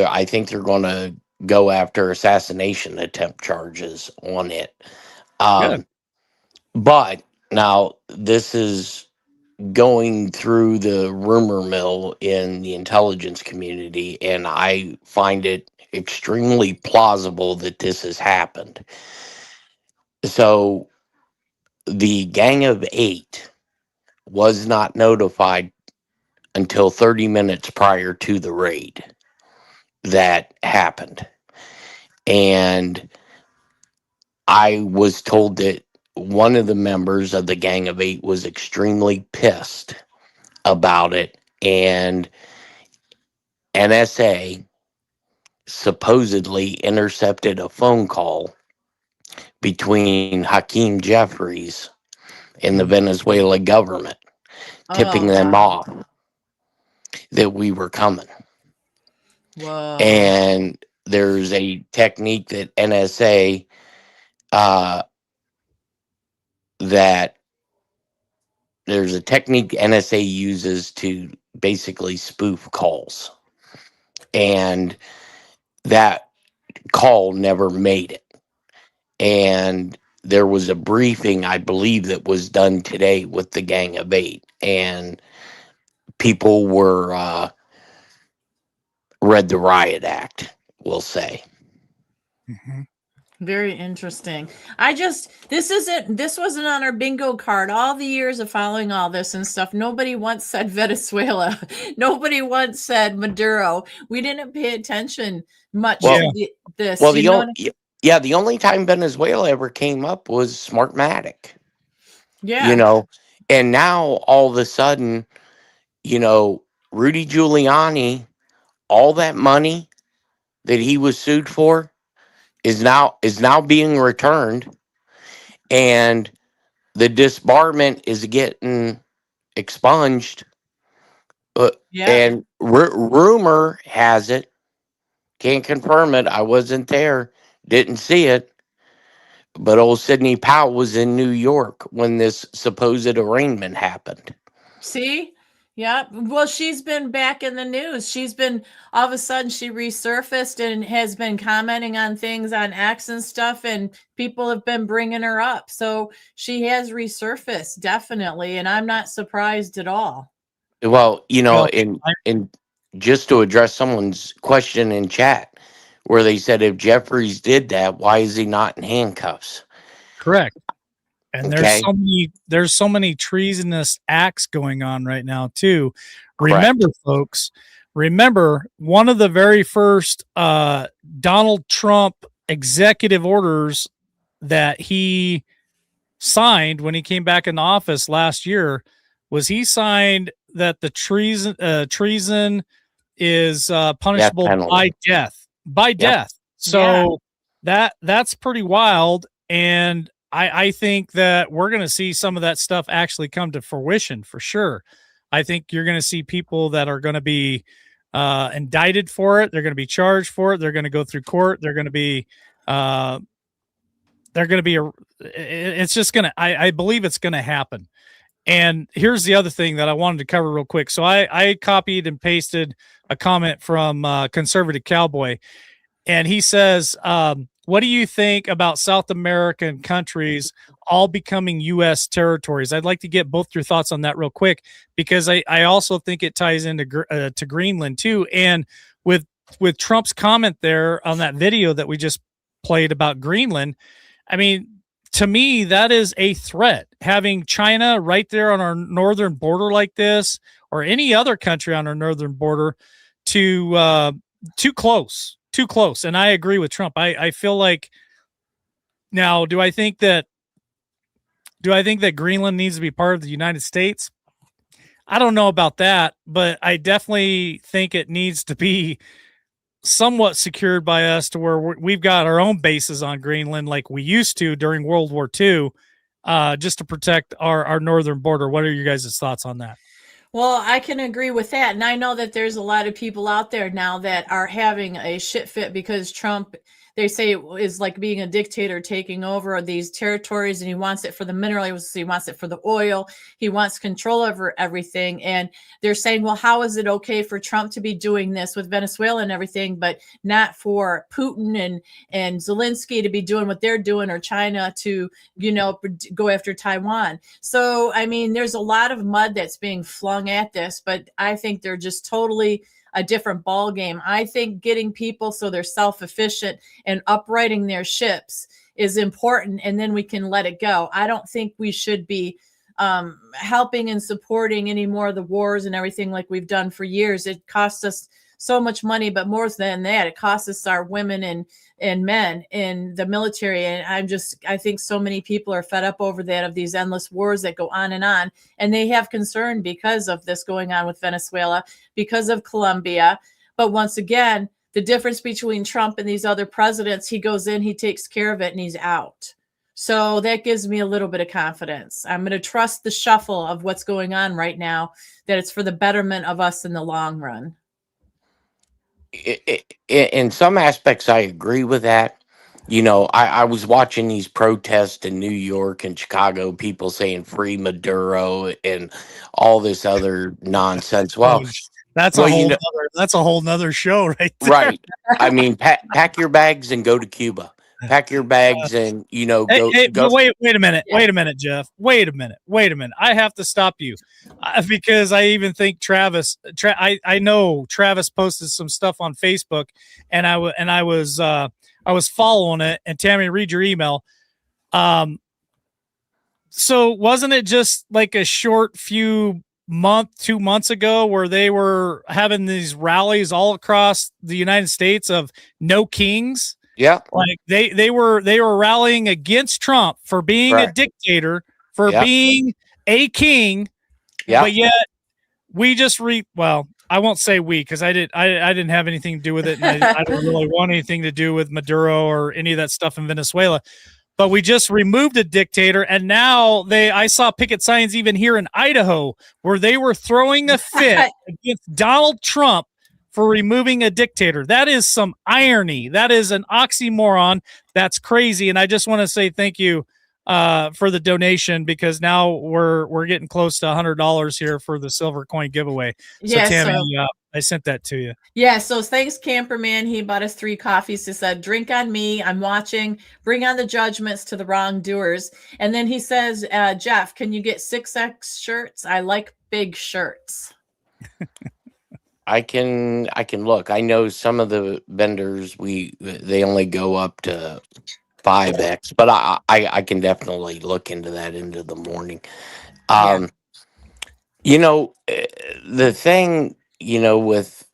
I think they're going to go after assassination attempt charges on it. But now this is going through the rumor mill in the intelligence community, and I find it extremely plausible that this has happened. So the Gang of 8 was not notified until 30 minutes prior to the raid that happened. And I was told that one of the members of the Gang of 8 was extremely pissed about it, and NSA supposedly intercepted a phone call between Hakeem Jeffries and the Venezuela government, tipping them off that we were coming. Whoa. And there's a technique that NSA uses to basically spoof calls. and that call never made it. And there was a briefing, I believe, that was done today with the Gang of Eight, and people were read the riot act, we'll say. Mhm. Very interesting. This wasn't on our bingo card. All the years of following all this and stuff, nobody once said Venezuela. Nobody once said Maduro. We didn't pay attention much Well, to this. well, You the know? only yeah, the only time Venezuela ever came up was Smartmatic, you Yeah. know, and now all of a sudden, you know, Rudy Giuliani, all that money that he was sued for is now being returned, and the disbarment is getting expunged. Yeah. And rumor has it, can't confirm it. I wasn't there, didn't see it, but old Sidney Powell was in New York when this supposed arraignment happened. See? Yeah. Well, she's been back in the news. She's been all of a sudden she resurfaced and has been commenting on things on X and stuff, and people have been bringing her up. So she has resurfaced definitely, and I'm not surprised at all. Well, Well, in just to address someone's question in chat, where they said if Jeffries did that, why is he not in handcuffs? correct. And Okay, there's so many treasonous acts going on right now too. correct. Remember one of the very first Donald Trump executive orders that he signed when he came back in office last year was he signed that the treason is Death punishable by penalty. death. By Yep. death. So that's pretty wild. And I think that we're going to see some of that stuff actually come to fruition for sure. I think you're going to see people that are going to be indicted for it. They're going to be charged for it. They're going to go through court. They're going to be it's just going to, I believe it's going to happen. And here's the other thing that I wanted to cover real quick. So I copied and pasted a comment from Conservative Cowboy, and he says, what do you think about South American countries all becoming U.S. territories? I'd like to get both your thoughts on that real quick, because I also think it ties into to Greenland too. And with Trump's comment there on that video that we just played about Greenland, I mean, to me, that is a threat. Having China right there on our northern border like this, or any other country on our northern border, too close. And I agree with Trump. I feel like now, do I think that Greenland needs to be part of the United States? I don't know about that, but I definitely think it needs to be somewhat secured by us to where we've got our own bases on Greenland like we used to during World War II, just to protect our northern border. What are your guys' thoughts on that? Well, I can agree with that. And I know that there's a lot of people out there now that are having a shit fit because Trump, they say, is like being a dictator taking over these territories, and he wants it for the minerals, he wants it for the oil, he wants control over everything. And they're saying, well, how is it okay for Trump to be doing this with Venezuela and everything, but not for Putin and Zelensky to be doing what they're doing, or China to, go after Taiwan? So, I mean, there's a lot of mud that's being flung at this, but I think they're just totally a different ball game. I think getting people so they're self-efficient and uprighting their ships is important, and then we can let it go. I don't think we should be helping and supporting any more of the wars and everything like we've done for years. It costs us so much money, but more than that, it costs us our women and men in the military. And I think so many people are fed up over that, of these endless wars that go on, and they have concern because of this going on with Venezuela, because of Colombia. But once again, the difference between Trump and these other presidents, he goes in, he takes care of it, and he's out. So that gives me a little bit of confidence. I'm going to trust the shuffle of what's going on right now, that it's for the betterment of us in the long run. In some aspects, I agree with that. I was watching these protests in New York and Chicago, people saying free Maduro and all this other nonsense. Well, That's Well, that's a whole nother show right there. right. I mean, pack your bags and go to Cuba. Pack your bags and But go. wait a minute. Yeah. Wait a minute, Jeff. Wait a minute. I have to stop you because I even think Travis. I know Travis posted some stuff on Facebook, and I was following it. And Tammy, read your email. So wasn't it just like a short 2 months ago where they were having these rallies all across the United States of no kings? Yeah. Like they were rallying against Trump for being a Correct. dictator, for Yep. being a king. Yeah. But yet we just well, I won't say we because I didn't have anything to do with it, and I don't really want anything to do with Maduro or any of that stuff in Venezuela. But we just removed a dictator, and now I saw picket signs even here in Idaho where they were throwing a fit against Donald Trump for removing a dictator. That is some irony. That is an oxymoron. That's crazy. And I just want to say thank you for the donation, because now we're getting close to $100 here for the silver coin giveaway. So Yeah, Tammy, I sent that to you. Yeah, so thanks, Camperman. He bought us 3 coffees. He said, drink on me. I'm watching. Bring on the judgments to the wrongdoers. And then he says, Jeff, can you get 6X shirts? I like big shirts. I can look. I know some of the vendors they only go up to 5X, but I can definitely look into that into the morning. Yeah. The thing, with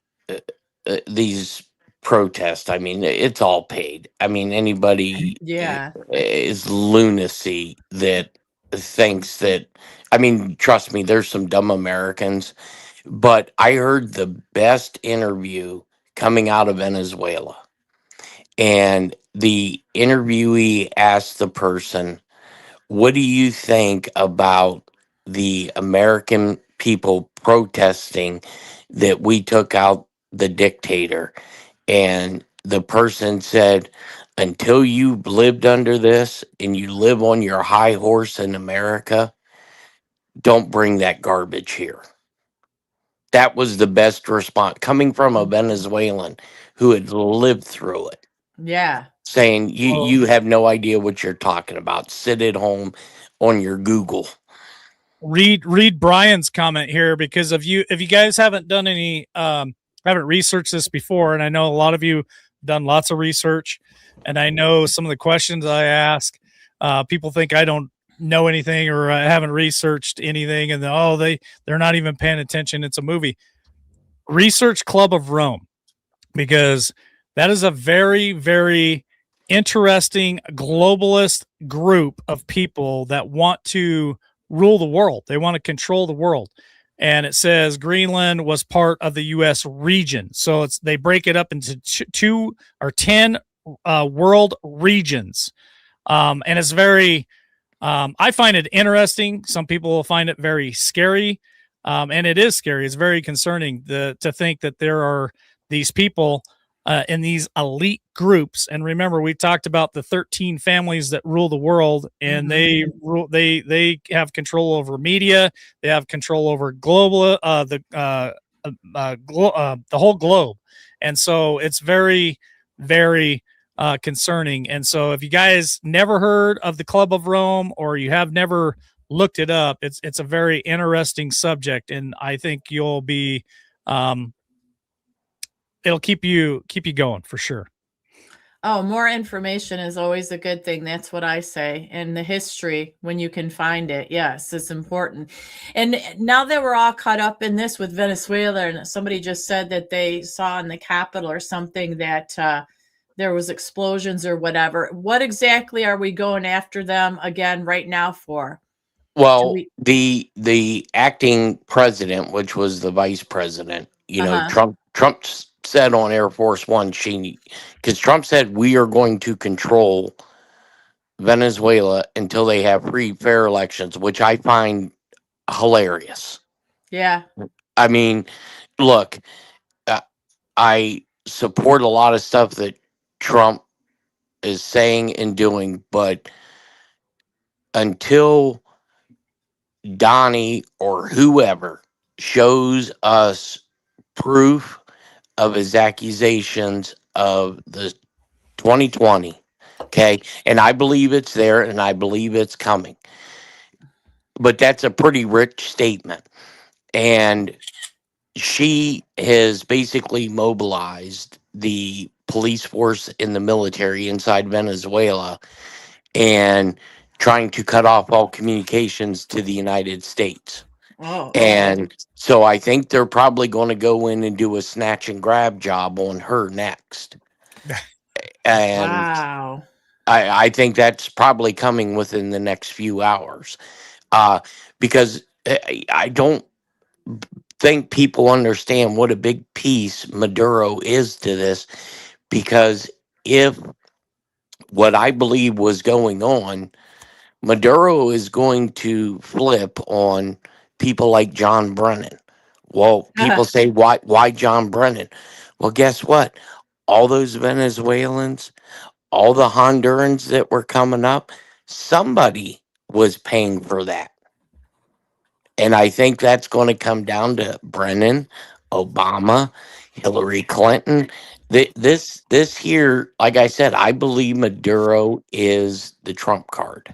these protests, I mean, it's all paid. I mean, anybody Yeah. is lunacy that thinks that, I mean, trust me, there's some dumb Americans, but I heard the best interview coming out of Venezuela. And the interviewee asked the person, what do you think about the American people protesting that we took out the dictator? And the person said, until you've lived under this and you live on your high horse in America, don't bring that garbage here. That was the best response coming from a Venezuelan who had lived through it, Yeah. saying, you have no idea what you're talking about. Sit at home on your Google. Read Brian's comment here, because if you guys haven't done any haven't researched this before, and I know a lot of you have done lots of research, and I know some of the questions I ask, people think I don't know anything or I haven't researched anything, and they're not even paying attention. It's a movie. Research Club of Rome, because that is a very, very interesting globalist group of people that want to rule the world. They want to control the world. And it says Greenland was part of the U.S. region. So they break it up into 2 or 10 world regions. And it's very, I find it interesting. Some people will find it very scary. And it is scary. It's very concerning to think that there are these people in these elite groups. And remember, we talked about the 13 families that rule the world, and they have control over media. They have control over the whole globe. And so it's very, very concerning. And so if you guys never heard of the Club of Rome, or you have never looked it up, it's a very interesting subject, and I think you'll be it'll keep you going for sure. Oh, more information is always a good thing. That's what I say. And the history, when you can find it, yes, it's important. And now that we're all caught up in this with Venezuela, and somebody just said that they saw in the Capitol or something that there was explosions or whatever. What exactly are we going after them again right now for? Well, the acting president, which was the vice president, Trump said on Air Force One, because Trump said we are going to control Venezuela until they have free, fair elections, which I find hilarious. Yeah. I mean, look, I support a lot of stuff that Trump is saying and doing, but until Donnie or whoever shows us proof of his accusations of the 2020. Okay. And I believe it's there and I believe it's coming. But that's a pretty rich statement. And she has basically mobilized the police force in the military inside Venezuela and trying to cut off all communications to the United States. Oh, And so I think they're probably going to go in and do a snatch and grab job on her next. And wow. I think that's probably coming within the next few hours. Because I don't think people understand what a big piece Maduro is to this. Because if what I believe was going on, Maduro is going to flip on people like John Brennan. Well, people say, why John Brennan? Well, guess what? All those Venezuelans, all the Hondurans that were coming up, somebody was paying for that. And I think that's going to come down to Brennan, Obama, Hillary Clinton. This here, like I said, I believe Maduro is the trump card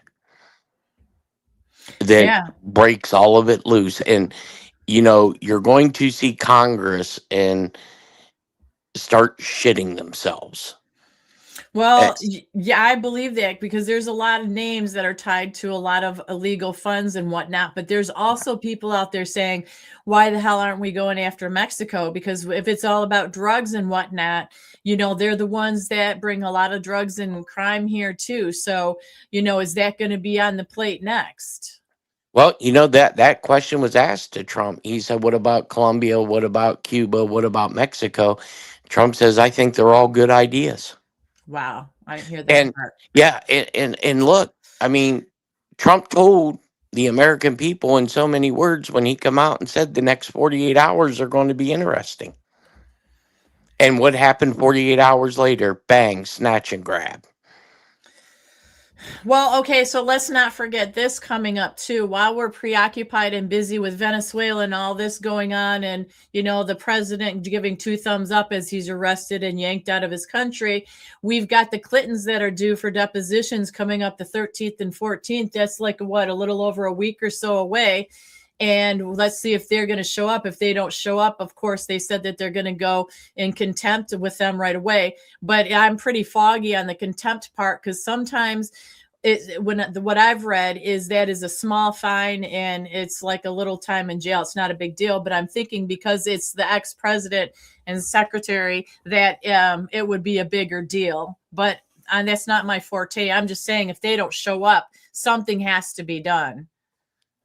that Yeah. breaks all of it loose. And you're going to see Congress and start shitting themselves. Well, yeah, I believe that because there's a lot of names that are tied to a lot of illegal funds and whatnot. But there's also people out there saying, why the hell aren't we going after Mexico? Because if it's all about drugs and whatnot, they're the ones that bring a lot of drugs and crime here too. So, is that going to be on the plate next? Well, that question was asked to Trump. He said, what about Colombia? What about Cuba? What about Mexico? Trump says, I think they're all good ideas. Wow. I didn't hear that And part. yeah, and look, I mean, Trump told the American people in so many words when he come out and said the next 48 hours are going to be interesting. And what happened 48 hours later? Bang, snatch and grab. Well, okay, so let's not forget this coming up too. While we're preoccupied and busy with Venezuela and all this going on, and the president giving 2 thumbs up as he's arrested and yanked out of his country, we've got the Clintons that are due for depositions coming up the 13th and 14th. That's like a little over a week or so away. And let's see if they're going to show up. If they don't show up, of course, they said that they're going to go in contempt with them right away. But I'm pretty foggy on the contempt part because sometimes what I've read is that is a small fine and it's like a little time in jail. It's not a big deal. But I'm thinking because it's the ex-president and secretary that it would be a bigger deal. But that's not my forte. I'm just saying if they don't show up, something has to be done.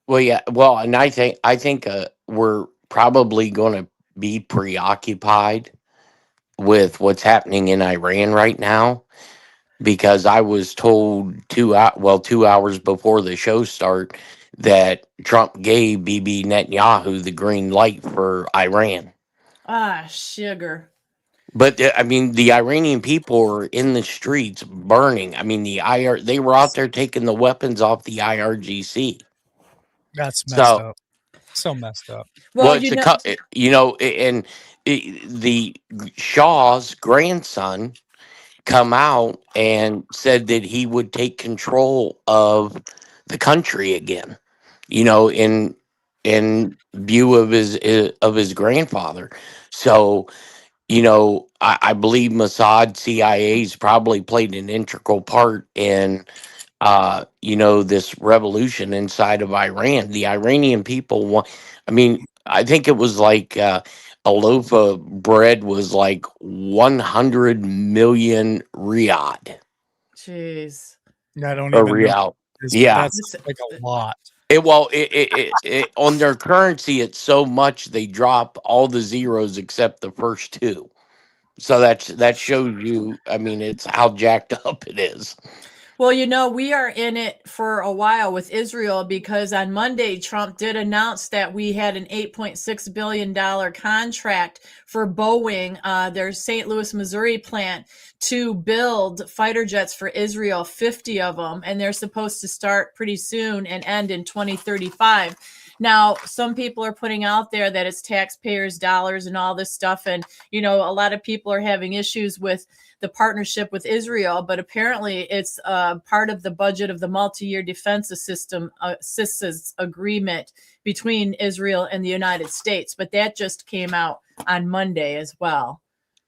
Well, yeah. Well, and I think we're probably going to be preoccupied with what's happening in Iran right now, because I was told 2 hours before the show start that Trump gave Bibi Netanyahu the green light for Iran. Sugar. But I mean, the Iranian people are in the streets burning. I mean, they were out there taking the weapons off the IRGC. That's messed up. So messed up. Well, it's and the Shah's grandson come out and said that he would take control of the country again. In view of his grandfather. So, I believe Mossad, CIA's probably played an integral part in this revolution inside of Iran. The Iranian people want, I think it was like a loaf of bread was like 100 million riyad. Jeez. I don't even know. Yeah. That's like a lot. It on their currency, it's so much they drop all the zeros except the first 2. So that shows you, it's how jacked up it is. Well, we are in it for a while with Israel because on Monday, Trump did announce that we had an $8.6 billion contract for Boeing, their St. Louis, Missouri plant, to build fighter jets for Israel, 50 of them. And they're supposed to start pretty soon and end in 2035. Now, some people are putting out there that it's taxpayers' dollars and all this stuff. And, you know, a lot of people are having issues with the partnership with Israel, but apparently it's part of the budget of the multi-year defense assistance agreement between Israel and the United States. But that just came out on Monday as well.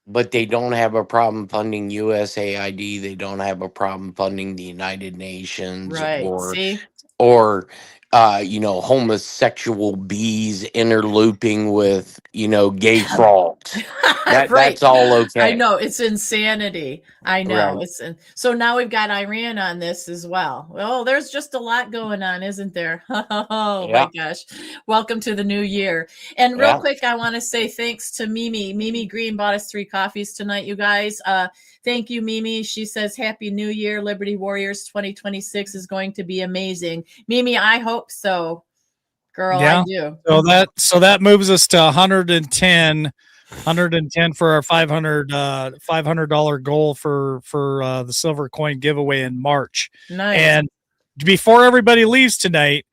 But they don't have a problem funding USAID. They don't have a problem funding the United Nations Right. See? or homosexual bees interlooping with, gay frogs. Right. That's all okay. I know, it's insanity. I know. Right. So now we've got Iran on this as well. Well, there's just a lot going on, isn't there? Oh Yeah. my gosh. Welcome to the new year. And real Yeah. quick, I want to say thanks to Mimi. Mimi Green bought us 3 coffees tonight, you guys. Thank you, Mimi. She says, Happy New Year, Liberty Warriors 2026 is going to be amazing. Mimi, I hope so. Girl, Yeah. I do. So that moves us to 110 for our $500 goal for the silver coin giveaway in March. Nice. And before everybody leaves tonight,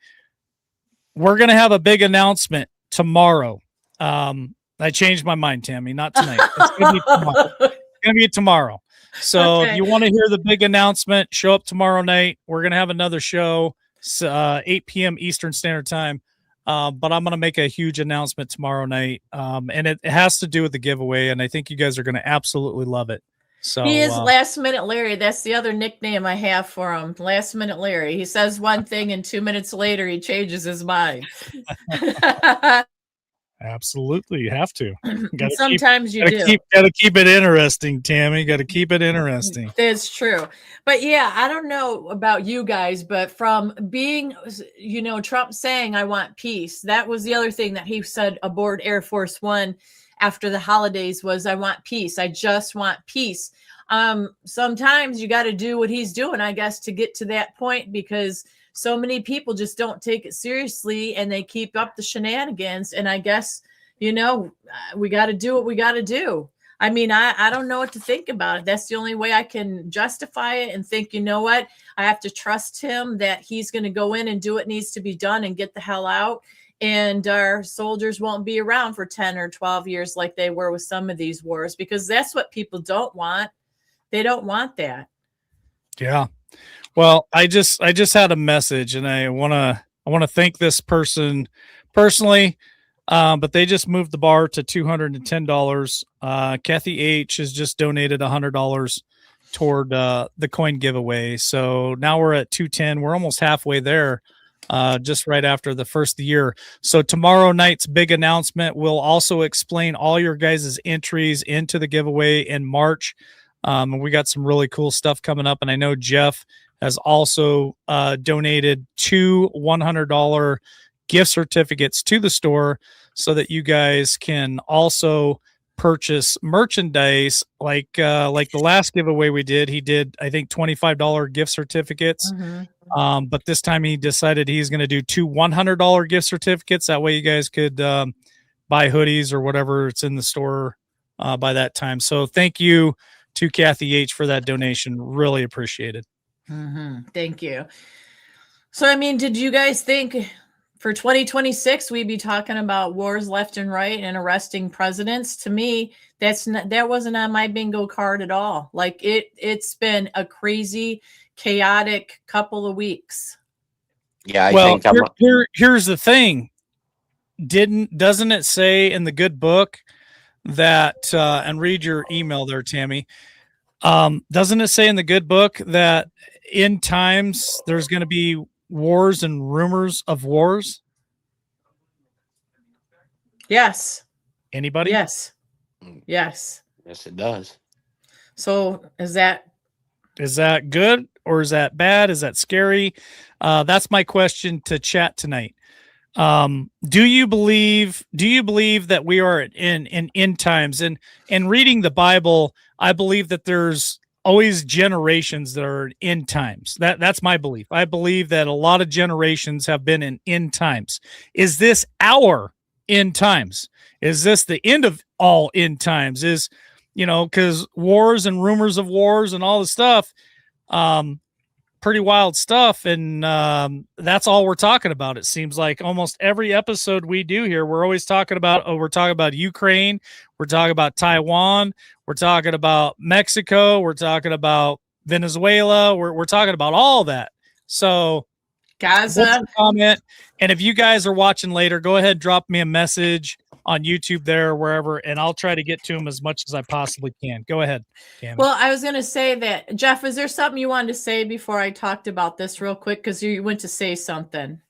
we're going to have a big announcement tomorrow. I changed my mind, Tammy, not tonight. It's going to be tomorrow. It's going to be tomorrow. So Okay. if you want to hear the big announcement, show up tomorrow night. We're going to have another show, 8 p.m. Eastern Standard Time. But I'm going to make a huge announcement tomorrow night. And it has to do with the giveaway. And I think you guys are going to absolutely love it. So he is Last Minute Larry. That's the other nickname I have for him. Last Minute Larry. He says one thing and 2 minutes later he changes his mind. absolutely, you have to. Sometimes you do. Got to keep it interesting, Tammy. Got to keep it interesting. That's true. But yeah, I don't know about you guys, but from being, Trump saying, I want peace. That was the other thing that he said aboard Air Force One after the holidays was, I want peace. I just want peace. Sometimes you got to do what he's doing, I guess, to get to that point, because so many people just don't take it seriously and they keep up the shenanigans. And I guess, we got to do what we got to do. I mean, I don't know what to think about it. That's the only way I can justify it and think, you know what? I have to trust him that he's going to go in and do what needs to be done and get the hell out. And our soldiers won't be around for 10 or 12 years like they were with some of these wars, because that's what people don't want. They don't want that. Yeah. Well, I just had a message, and I want to thank this person personally. But they just moved the bar to $210. Kathy H has just donated $100 toward the coin giveaway. So now we're at 210. We're almost halfway there, just right after the first of the year. So tomorrow night's big announcement will also explain all your guys' entries into the giveaway in March. And we got some really cool stuff coming up. And I know Jeff has also donated 2 $100 gift certificates to the store so that you guys can also purchase merchandise like the last giveaway we did. He did, I think, $25 gift certificates. Mm-hmm. But this time he decided he's going to do 2 $100 gift certificates. That way you guys could buy hoodies or whatever it's in the store by that time. So thank you to Kathy H for that donation. Really appreciate it. Mm-hmm. Thank you. So, I mean, did you guys think for 2026 we'd be talking about wars left and right and arresting presidents? To me, that wasn't on my bingo card at all. Like it's been a crazy, chaotic couple of weeks. Yeah, Well, here's the thing. Doesn't it say in the good book that and read your email there, Tammy? Doesn't it say in the good book that in times there's going to be wars and rumors of wars? Yes. Anybody? Yes. Yes. Yes, it does. So is that good or is that bad? Is that scary? That's my question to chat tonight. Do you believe that we are in end times? And reading the Bible, I believe that there's always generations that are in end times. That's my belief. I believe that a lot of generations have been in end times. Is this our end times? Is this the end of all end times? Because wars and rumors of wars and all the stuff, pretty wild stuff, and that's all we're talking about. It seems like almost every episode we do here, we're always talking about Ukraine, we're talking about Taiwan, we're talking about Mexico, we're talking about Venezuela, we're talking about all that. So Gaza. what's your comment? And if you guys are watching later, go ahead, drop me a message on YouTube there or wherever, and I'll try to get to them as much as I possibly can. Go ahead, Tammy. Well, I was going to say that, Jeff, is there something you wanted to say before I talked about this real quick? Because you went to say something.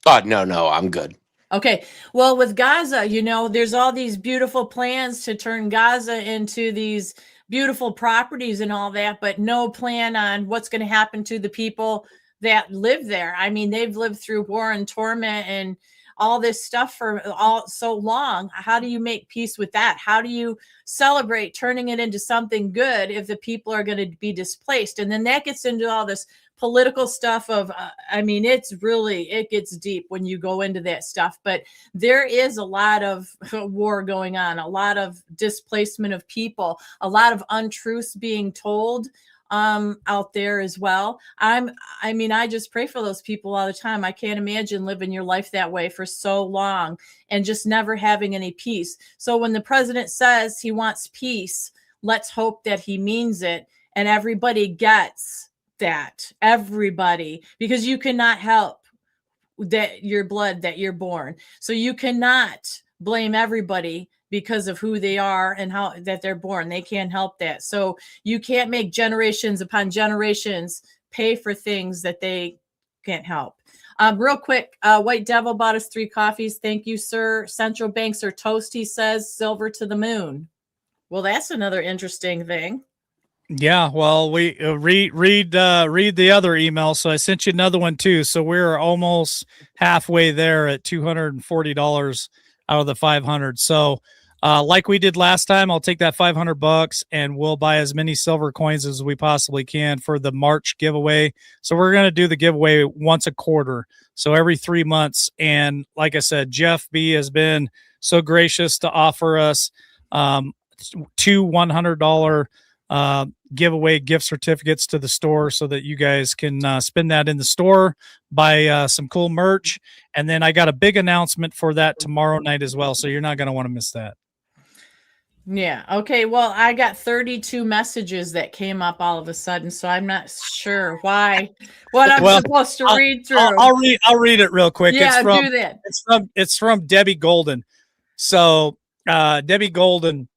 No, I'm good. Okay. Well, with Gaza, there's all these beautiful plans to turn Gaza into these beautiful properties and all that, but no plan on what's going to happen to the people that live there. I mean, they've lived through war and torment and all this stuff for so long. How do you make peace with that? How do you celebrate turning it into something good if the people are going to be displaced? And then that gets into all this political stuff of, it gets deep when you go into that stuff, but there is a lot of war going on, a lot of displacement of people, a lot of untruths being told out there as well. I just pray for those people all the time. I can't imagine living your life that way for so long and just never having any peace. So when the president says he wants peace, let's hope that he means it and everybody gets that. Everybody, because you cannot help that your blood, that you're born. So you cannot blame everybody because of who they are and how that they're born. They can't help that. So you can't make generations upon generations pay for things that they can't help. Real quick, White Devil bought us 3 coffees. Thank you, sir. Central banks are toast, he says. Silver to the moon. Well, that's another interesting thing. Yeah, well, we read the other email. So I sent you another one too. So we're almost halfway there at $240 out of the 500. So like we did last time, I'll take that $500 and we'll buy as many silver coins as we possibly can for the March giveaway. So we're going to do the giveaway once a quarter. So every 3 months. And like I said, Jeff B has been so gracious to offer us 2 $100 giveaway gift certificates to the store so that you guys can spend that in the store, buy some cool merch. And then I got a big announcement for that tomorrow night as well. So you're not going to want to miss that. Yeah. Okay. Well, I got 32 messages that came up all of a sudden, so I'm not sure what I'm supposed to read through. I'll read it real quick. Yeah, do that. It's from Debbie Golden. So Debbie Golden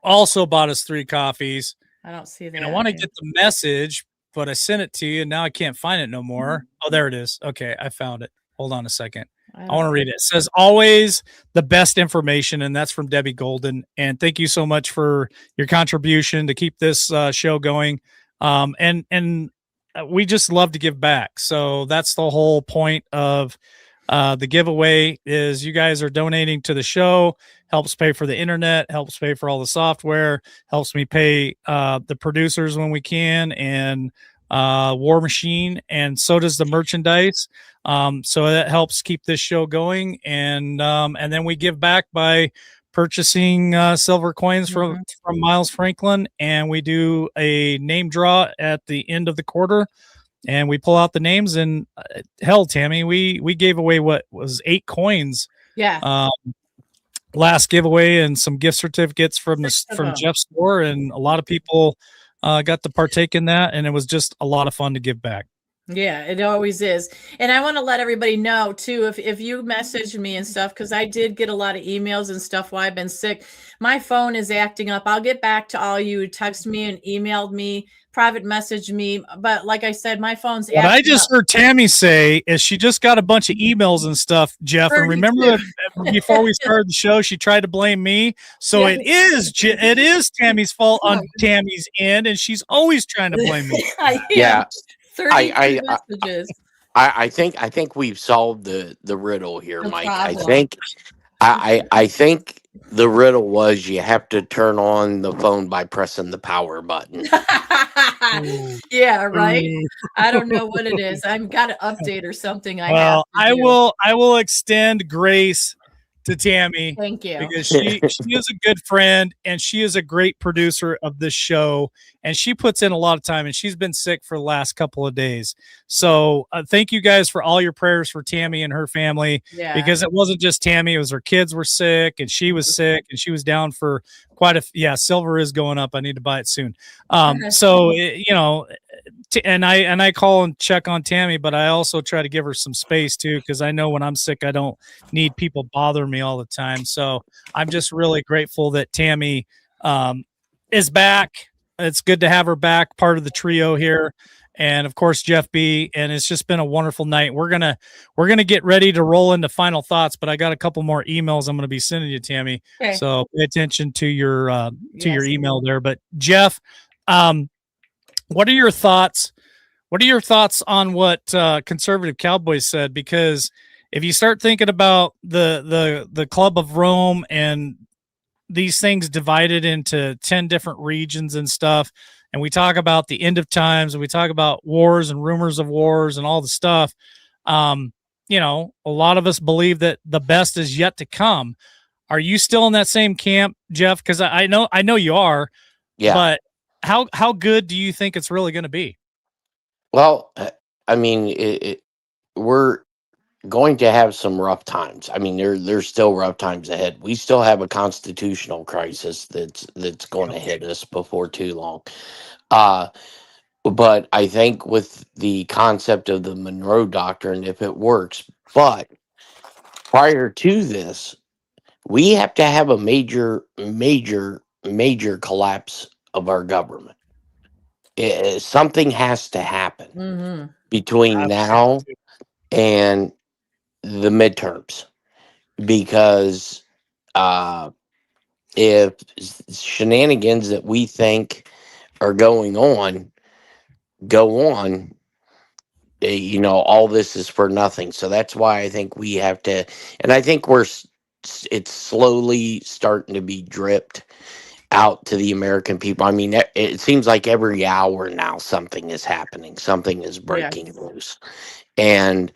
also bought us 3 coffees. I don't see that. And I want to get the message, but I sent it to you and now I can't find it no more. Oh, there it is. Okay, I found it. Hold on a second. I want to read it. It says, always the best information, and that's from Debbie Golden. And thank you so much for your contribution to keep this show going. And we just love to give back. So that's the whole point of the giveaway is you guys are donating to the show, helps pay for the internet, helps pay for all the software, helps me pay the producers when we can, and War Machine, and so does the merchandise. So that helps keep this show going. And then we give back by purchasing silver coins from Miles Franklin. And we do a name draw at the end of the quarter and we pull out the names. And hell, Tammy, we gave away what was 8 coins. Yeah. Last giveaway and some gift certificates from Jeff's store. And a lot of people got to partake in that. And it was just a lot of fun to give back. Yeah, it always is. And I want to let everybody know too, if you message me and stuff, because I did get a lot of emails and stuff while I've been sick. My phone is acting up. I'll get back to all you. Text me and emailed me, private message me. But like I said, my phone's acting up. What I just heard Tammy say is she just got a bunch of emails and stuff, Jeff. And remember before we started the show, she tried to blame me. So it is Tammy's fault on Tammy's end, and she's always trying to blame me. Yeah. 32 messages. I think we've solved the riddle here, Mike. I think the riddle was you have to turn on the phone by pressing the power button. Yeah, right. I don't know what it is. I've got to update or something. I will extend grace to Tammy Thank you. because she is a good friend and she is a great producer of this show, and she puts in a lot of time, and she's been sick for the last couple of days. So thank you guys for all your prayers for Tammy and her family, Yeah. because it wasn't just Tammy, it was her kids were sick and she was sick and she was down for quite a silver is going up. I need to buy it soon. And I call and check on Tammy, but I also try to give her some space too, because I know when I'm sick, I don't need people bothering me all the time. So I'm just really grateful that Tammy is back. It's good to have her back, part of the trio here. And of course, Jeff B. And it's just been a wonderful night. We're gonna get ready to roll into final thoughts, but I got a couple more emails I'm gonna be sending you, Tammy. Okay. So pay attention to your your email there. But Jeff, what are your thoughts? What are your thoughts on what Conservative Cowboys said? Because if you start thinking about the Club of Rome and these things divided into 10 different regions and stuff, and we talk about the end of times, and we talk about wars and rumors of wars and all the stuff, a lot of us believe that the best is yet to come. Are you still in that same camp, Jeff? Because I know you are. Yeah. But how good do you think it's really going to be? Well, I mean, we're going to have some rough times. I mean, there's still rough times ahead. We still have a constitutional crisis that's going to hit us before too long. But I think with the concept of the Monroe Doctrine, if it works, but prior to this, we have to have a major collapse of our government. Something has to happen Mm-hmm. between now and the midterms, because if shenanigans that we think are going on go on, all this is for nothing. So that's why I think we have to, and I think it's slowly starting to be dripped out to the American people. I mean, it seems like every hour now something is happening, something is breaking loose. And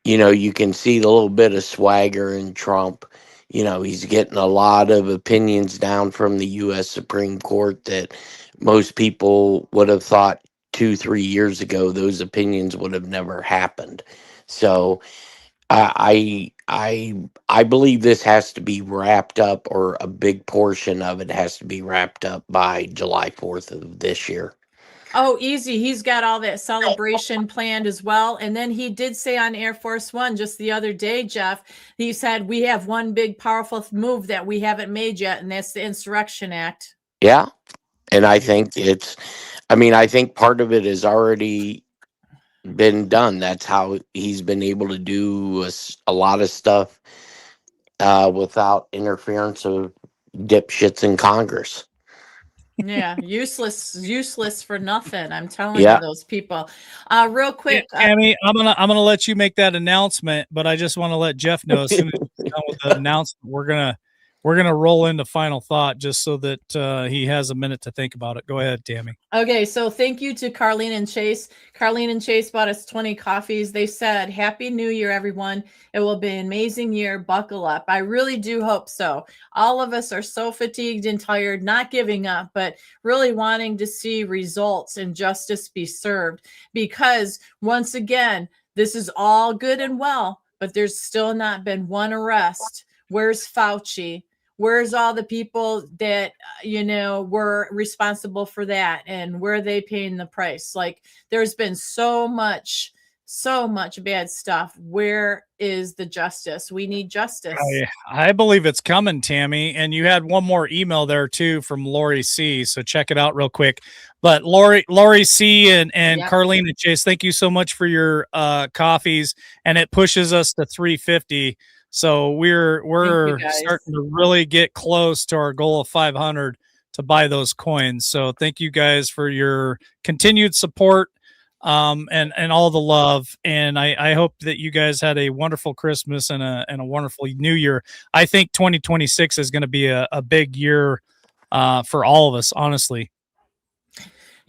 you can see the little bit of swagger in Trump. He's getting a lot of opinions down from the U.S. Supreme Court that most people would have thought 2-3 years ago those opinions would have never happened. So I believe this has to be wrapped up, or a big portion of it has to be wrapped up by July 4th of this year. Oh, easy. He's got all that celebration planned as well. And then he did say on Air Force One just the other day, Jeff, he said, we have one big powerful move that we haven't made yet, and that's the Insurrection Act. Yeah. And I think I think part of it has already been done. That's how he's been able to do a lot of stuff without interference of dipshits in Congress. Yeah, useless for nothing. I'm telling Yeah. you, those people. Real quick, Tammy, I'm gonna let you make that announcement, but I just want to let Jeff know as soon as he's done with the announcement, we're gonna roll into final thought, just so that he has a minute to think about it. Go ahead, Tammy. Okay, so thank you to Carlene and Chase. Carlene and Chase bought us 20 coffees. They said, Happy New Year, everyone. It will be an amazing year. Buckle up. I really do hope so. All of us are so fatigued and tired, not giving up, but really wanting to see results and justice be served. Because once again, this is all good and well, but there's still not been one arrest. Where's Fauci? Where's all the people that, were responsible for that, and where are they paying the price? Like, there's been so much bad stuff. Where is the justice? We need justice. I believe it's coming, Tammy. And you had one more email there too from Lori C. So check it out real quick. But Lori C and Yep. Carlene and Chase, thank you so much for your coffees. And it pushes us to 350. So we're starting to really get close to our goal of 500 to buy those coins. So thank you guys for your continued support and all the love. And I hope that you guys had a wonderful Christmas and a wonderful New Year. I think 2026 is going to be a big year for all of us, honestly.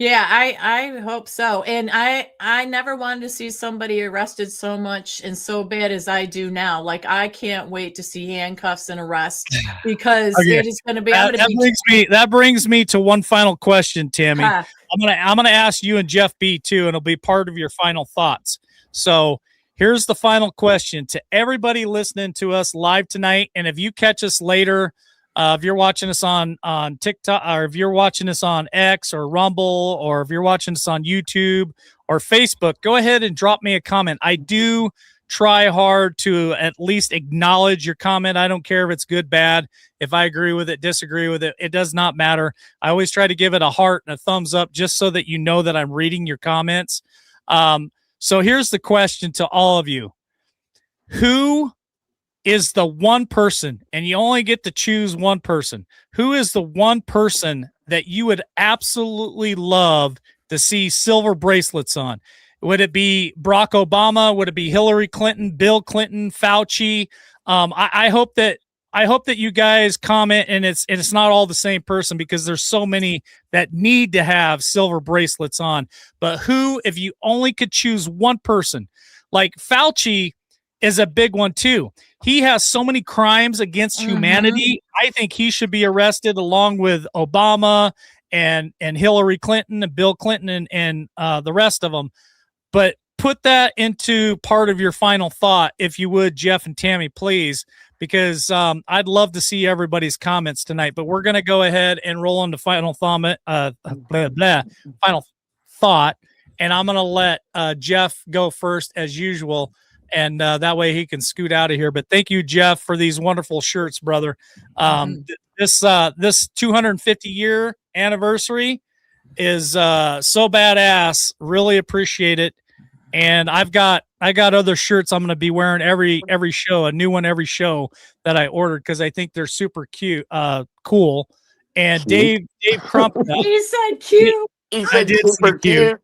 Yeah, I hope so. And I never wanted to see somebody arrested so much and so bad as I do now. Like I can't wait to see handcuffs and arrest because Okay. it is going to be. I'm going to be. That brings me to one final question, Tammy. Ha. I'm gonna ask you and Jeff B too, and it'll be part of your final thoughts. So here's the final question to everybody listening to us live tonight, and if you catch us later, if you're watching us on TikTok, or if you're watching us on X or Rumble, or if you're watching us on YouTube or Facebook, go ahead and drop me a comment. I do try hard to at least acknowledge your comment. I don't care if it's good, bad. If I agree with it, disagree with it, it does not matter. I always try to give it a heart and a thumbs up just so that you know that I'm reading your comments. So here's the question to all of you. Who is the one person, and you only get to choose one person, who is the one person that you would absolutely love to see silver bracelets on? Would it be Barack Obama? Would it be Hillary Clinton, Bill Clinton, Fauci? I hope that you guys comment and it's not all the same person, because there's so many that need to have silver bracelets on. But who, if you only could choose one person, like Fauci is a big one too. He has so many crimes against humanity. I think he should be arrested along with Obama and Hillary Clinton and Bill Clinton and the rest of them. But put that into part of your final thought, if you would, Jeff and Tammy, please, because I'd love to see everybody's comments tonight. But we're going to go ahead and roll on to final thought, final thought, and I'm going to let Jeff go first as usual, and that way he can scoot out of here. But thank you, Jeff, for these wonderful shirts, brother. This 250-year anniversary is so badass. Really appreciate it. And I got other shirts I'm going to be wearing every show, a new one every show that I ordered, because I think they're super cute, cool. And Dave Crump, He said cute. I did say cute.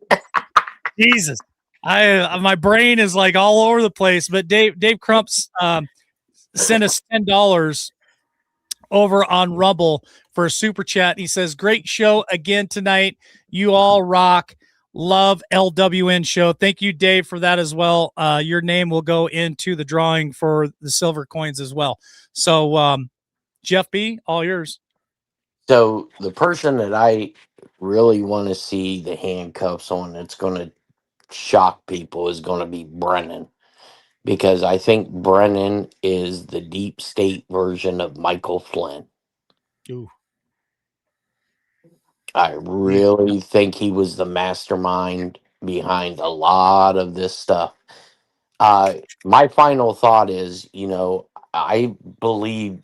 Jesus, my brain is like all over the place. But Dave Crumps sent us $10 over on Rumble for a super chat. He says, "Great show again tonight. You all rock. Love LWN show." Thank you, Dave, for that as well. Your name will go into the drawing for the silver coins as well. So, Jeff B., all yours. So the person that I really want to see the handcuffs on that's going to shock people is going to be Brennan, because I think Brennan is the deep state version of Michael Flynn. Ooh. I really think he was the mastermind behind a lot of this stuff. My final thought is, I believe,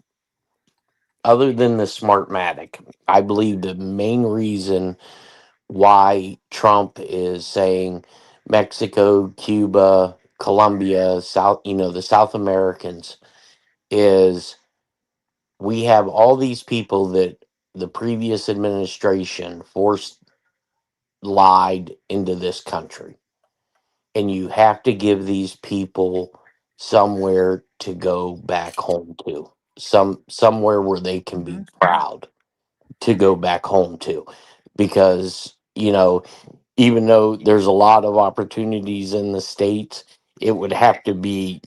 other than the Smartmatic, I believe the main reason why Trump is saying Mexico, Cuba, Colombia, the South Americans, is we have all these people that the previous administration forced lied into this country. And you have to give these people somewhere to go back home to. Somewhere where they can be proud to go back home to. Because, even though there's a lot of opportunities in the States, it would have to be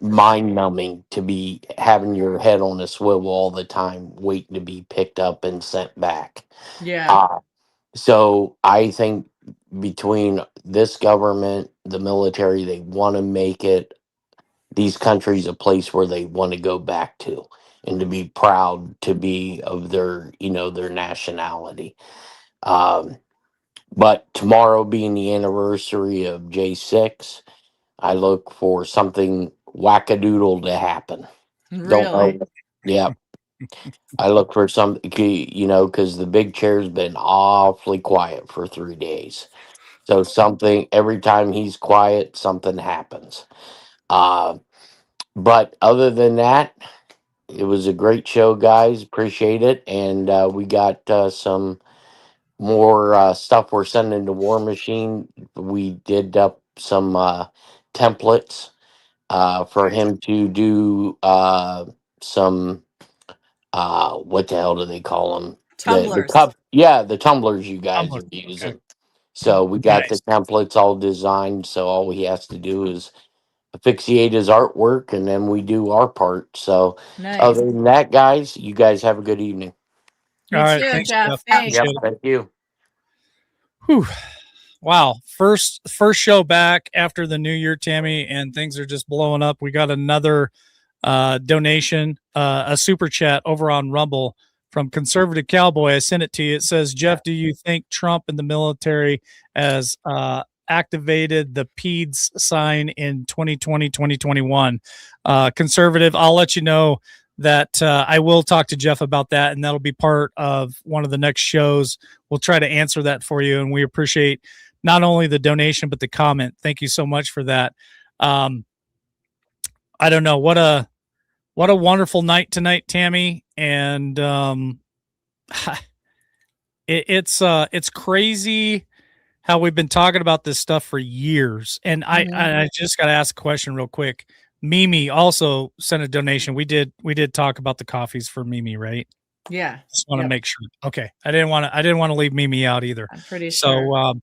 mind numbing to be having your head on a swivel all the time, waiting to be picked up and sent back. Yeah. So I think between this government, the military, they want to make these countries a place where they want to go back to and to be proud to be of their nationality. But tomorrow being the anniversary of J6, I look for something wackadoodle to happen. Don't Really? know. Yeah. I look for something, because the big chair's been awfully quiet for 3 days. So every time he's quiet, something happens. But other than that, it was a great show, guys. Appreciate it. And we got some more stuff we're sending to War Machine. We did up some templates for him to do some what the hell do they call them? The Tumblers. cup, yeah, the tumblers you guys Tumblers. are using. So we got Nice. the templates all designed. So all he has to do is asphyxiate his artwork, and then we do our part. So Nice. other than that, guys, you guys have a good evening. You All right. too, Thanks, Jeff. Jeff. Thanks. Yep, Appreciate it. thank you. Whew. Wow. First show back after the new year, Tammy, and things are just blowing up. We got another donation, a super chat over on Rumble from Conservative Cowboy. I sent it to you. It says, Jeff, do you think Trump and the military has activated the PEDS sign in 2020, 2021? Conservative, I'll let you know that I will talk to Jeff about that, and that'll be part of one of the next shows. We'll try to answer that for you, and we appreciate not only the donation but the comment. Thank you so much for that. I don't know, what a wonderful night tonight, Tammy, and it's crazy how we've been talking about this stuff for years. And I just got to ask a question real quick. Mimi also sent a donation. We did talk about the coffees for Mimi, right? Yeah. Just want to make sure. Okay. I didn't want to leave Mimi out either. I'm pretty sure. So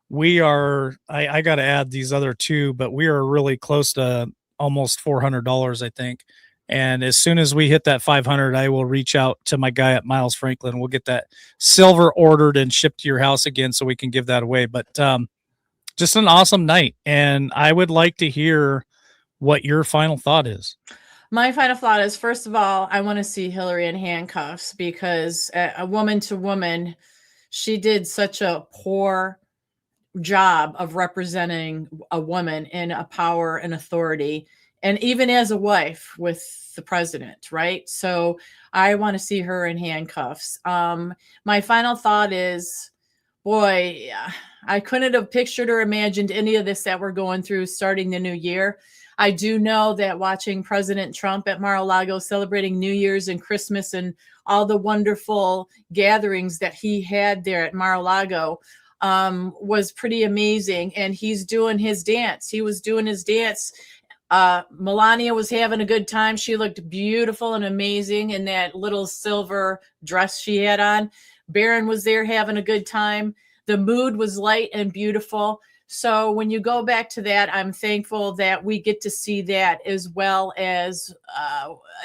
we are, I got to add these other two, but we are really close to almost $400, I think. And as soon as we hit that 500, I will reach out to my guy at Miles Franklin. We'll get that silver ordered and shipped to your house again so we can give that away. But just an awesome night. And I would like to hear what your final thought is. My final thought is, first of all, I want to see Hillary in handcuffs, because a woman to woman, she did such a poor job of representing a woman in a power and authority, and even as a wife with the president, right? So I want to see her in handcuffs. My final thought is, boy, I couldn't have pictured or imagined any of this that we're going through starting the new year. I do know that watching President Trump at Mar-a-Lago celebrating New Year's and Christmas and all the wonderful gatherings that he had there at Mar-a-Lago was pretty amazing. And he's doing his dance. He was doing his dance. Melania was having a good time. She looked beautiful and amazing in that little silver dress she had on. Barron was there having a good time. The mood was light and beautiful. So when you go back to that, I'm thankful that we get to see that, as well as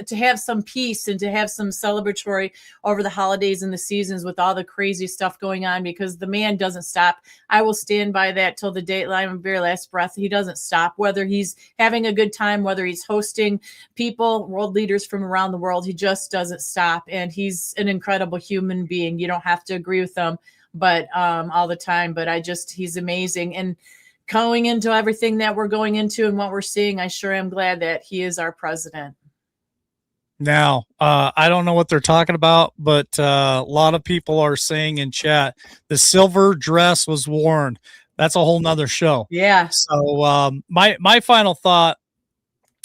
to have some peace and to have some celebratory over the holidays and the seasons with all the crazy stuff going on, because the man doesn't stop. I will stand by that till the day my very last breath. He doesn't stop, whether he's having a good time, whether he's hosting people, world leaders from around the world. He just doesn't stop. And he's an incredible human being. You don't have to agree with him, but all the time. But he's amazing. And going into everything that we're going into and what we're seeing, I sure am glad that he is our president. Now, I don't know what they're talking about, but a lot of people are saying in chat, the silver dress was worn. That's a whole nother show. Yeah. So my final thought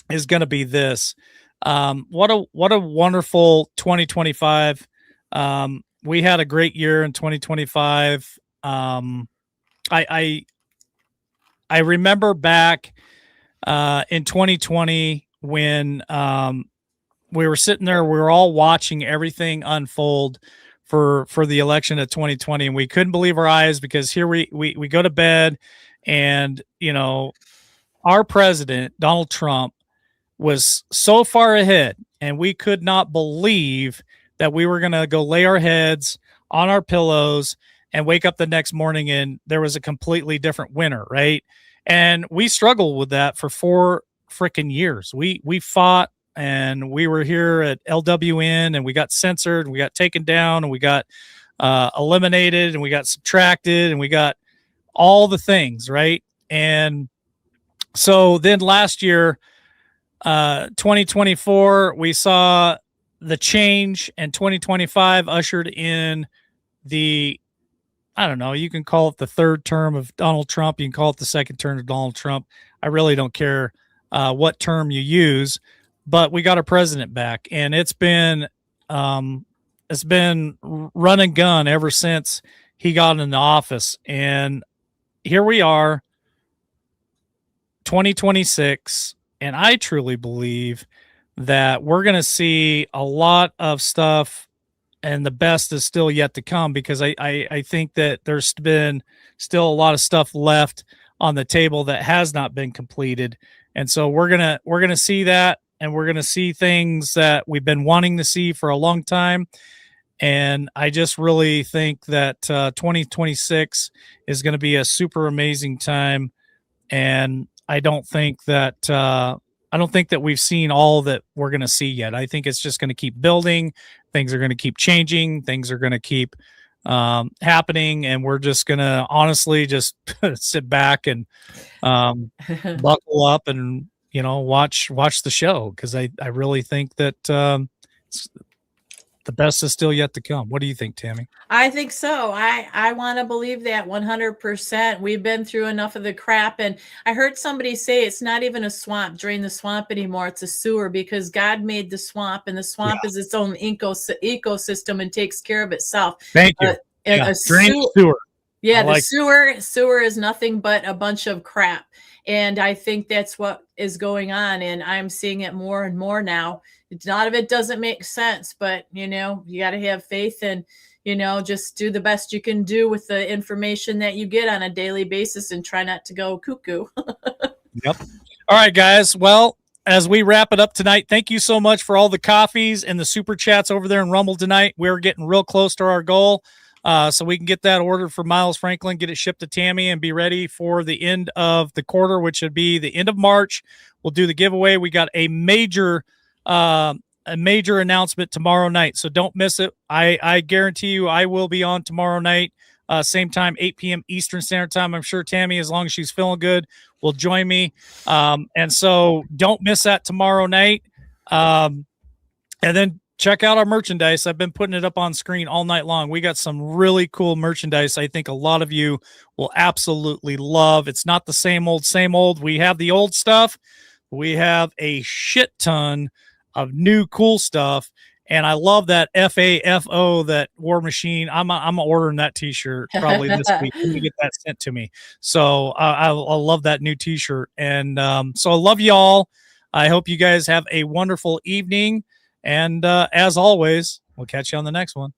is going to be this. What a wonderful 2025. We had a great year in 2025. I remember back in 2020 when we were sitting there, we were all watching everything unfold for the election of 2020, and we couldn't believe our eyes, because here we go to bed, and our president Donald Trump was so far ahead, and we could not believe that we were going to go lay our heads on our pillows and wake up the next morning and there was a completely different winner, right? And we struggled with that for 4 freaking years. We fought, and we were here at LWN, and we got censored, and we got taken down, and we got eliminated, and we got subtracted, and we got all the things, right? And so then last year, 2024, we saw the change, and 2025 ushered in the, I don't know, you can call it the third term of Donald Trump. You can call it the second term of Donald Trump. I really don't care what term you use, but we got our president back, and it's been run and gun ever since he got in the office. And here we are, 2026, and I truly believe that we're going to see a lot of stuff, and the best is still yet to come, because I think that there's been still a lot of stuff left on the table that has not been completed. And so we're gonna see that, and we're gonna see things that we've been wanting to see for a long time. And I just really think that 2026 is going to be a super amazing time. And I don't think that we've seen all that we're going to see yet. I think it's just going to keep building. Things are going to keep changing. Things are going to keep happening, and we're just going to honestly just sit back and buckle up and watch the show, because I really think that the best is still yet to come. What do you think, Tammy? I think so. I want to believe that 100%. We've been through enough of the crap. And I heard somebody say it's not even a swamp, drain the swamp anymore. It's a sewer, because God made the swamp, and the swamp is its own ecosystem and takes care of itself. Thank you. A Drain sewer. Yeah, the sewer is nothing but a bunch of crap. And I think that's what is going on. And I'm seeing it more and more now. A lot of it doesn't make sense, but you got to have faith and, just do the best you can do with the information that you get on a daily basis, and try not to go cuckoo. Yep. All right, guys. Well, as we wrap it up tonight, thank you so much for all the coffees and the super chats over there in Rumble tonight. We're getting real close to our goal. So we can get that ordered for Miles Franklin, get it shipped to Tammy, and be ready for the end of the quarter, which would be the end of March. We'll do the giveaway. We got a major announcement tomorrow night, so don't miss it. I guarantee you I will be on tomorrow night, same time, 8 p.m. Eastern Standard Time. I'm sure Tammy, as long as she's feeling good, will join me. And so don't miss that tomorrow night. And then check out our merchandise. I've been putting it up on screen all night long. We got some really cool merchandise I think a lot of you will absolutely love. It's not the same old. We have the old stuff. We have a shit ton of new cool stuff. And I love that FAFO, that War Machine. I'm ordering that t-shirt probably this week. Let me get that sent to me. So I love that new t-shirt. And so I love y'all. I hope you guys have a wonderful evening. And as always, we'll catch you on the next one.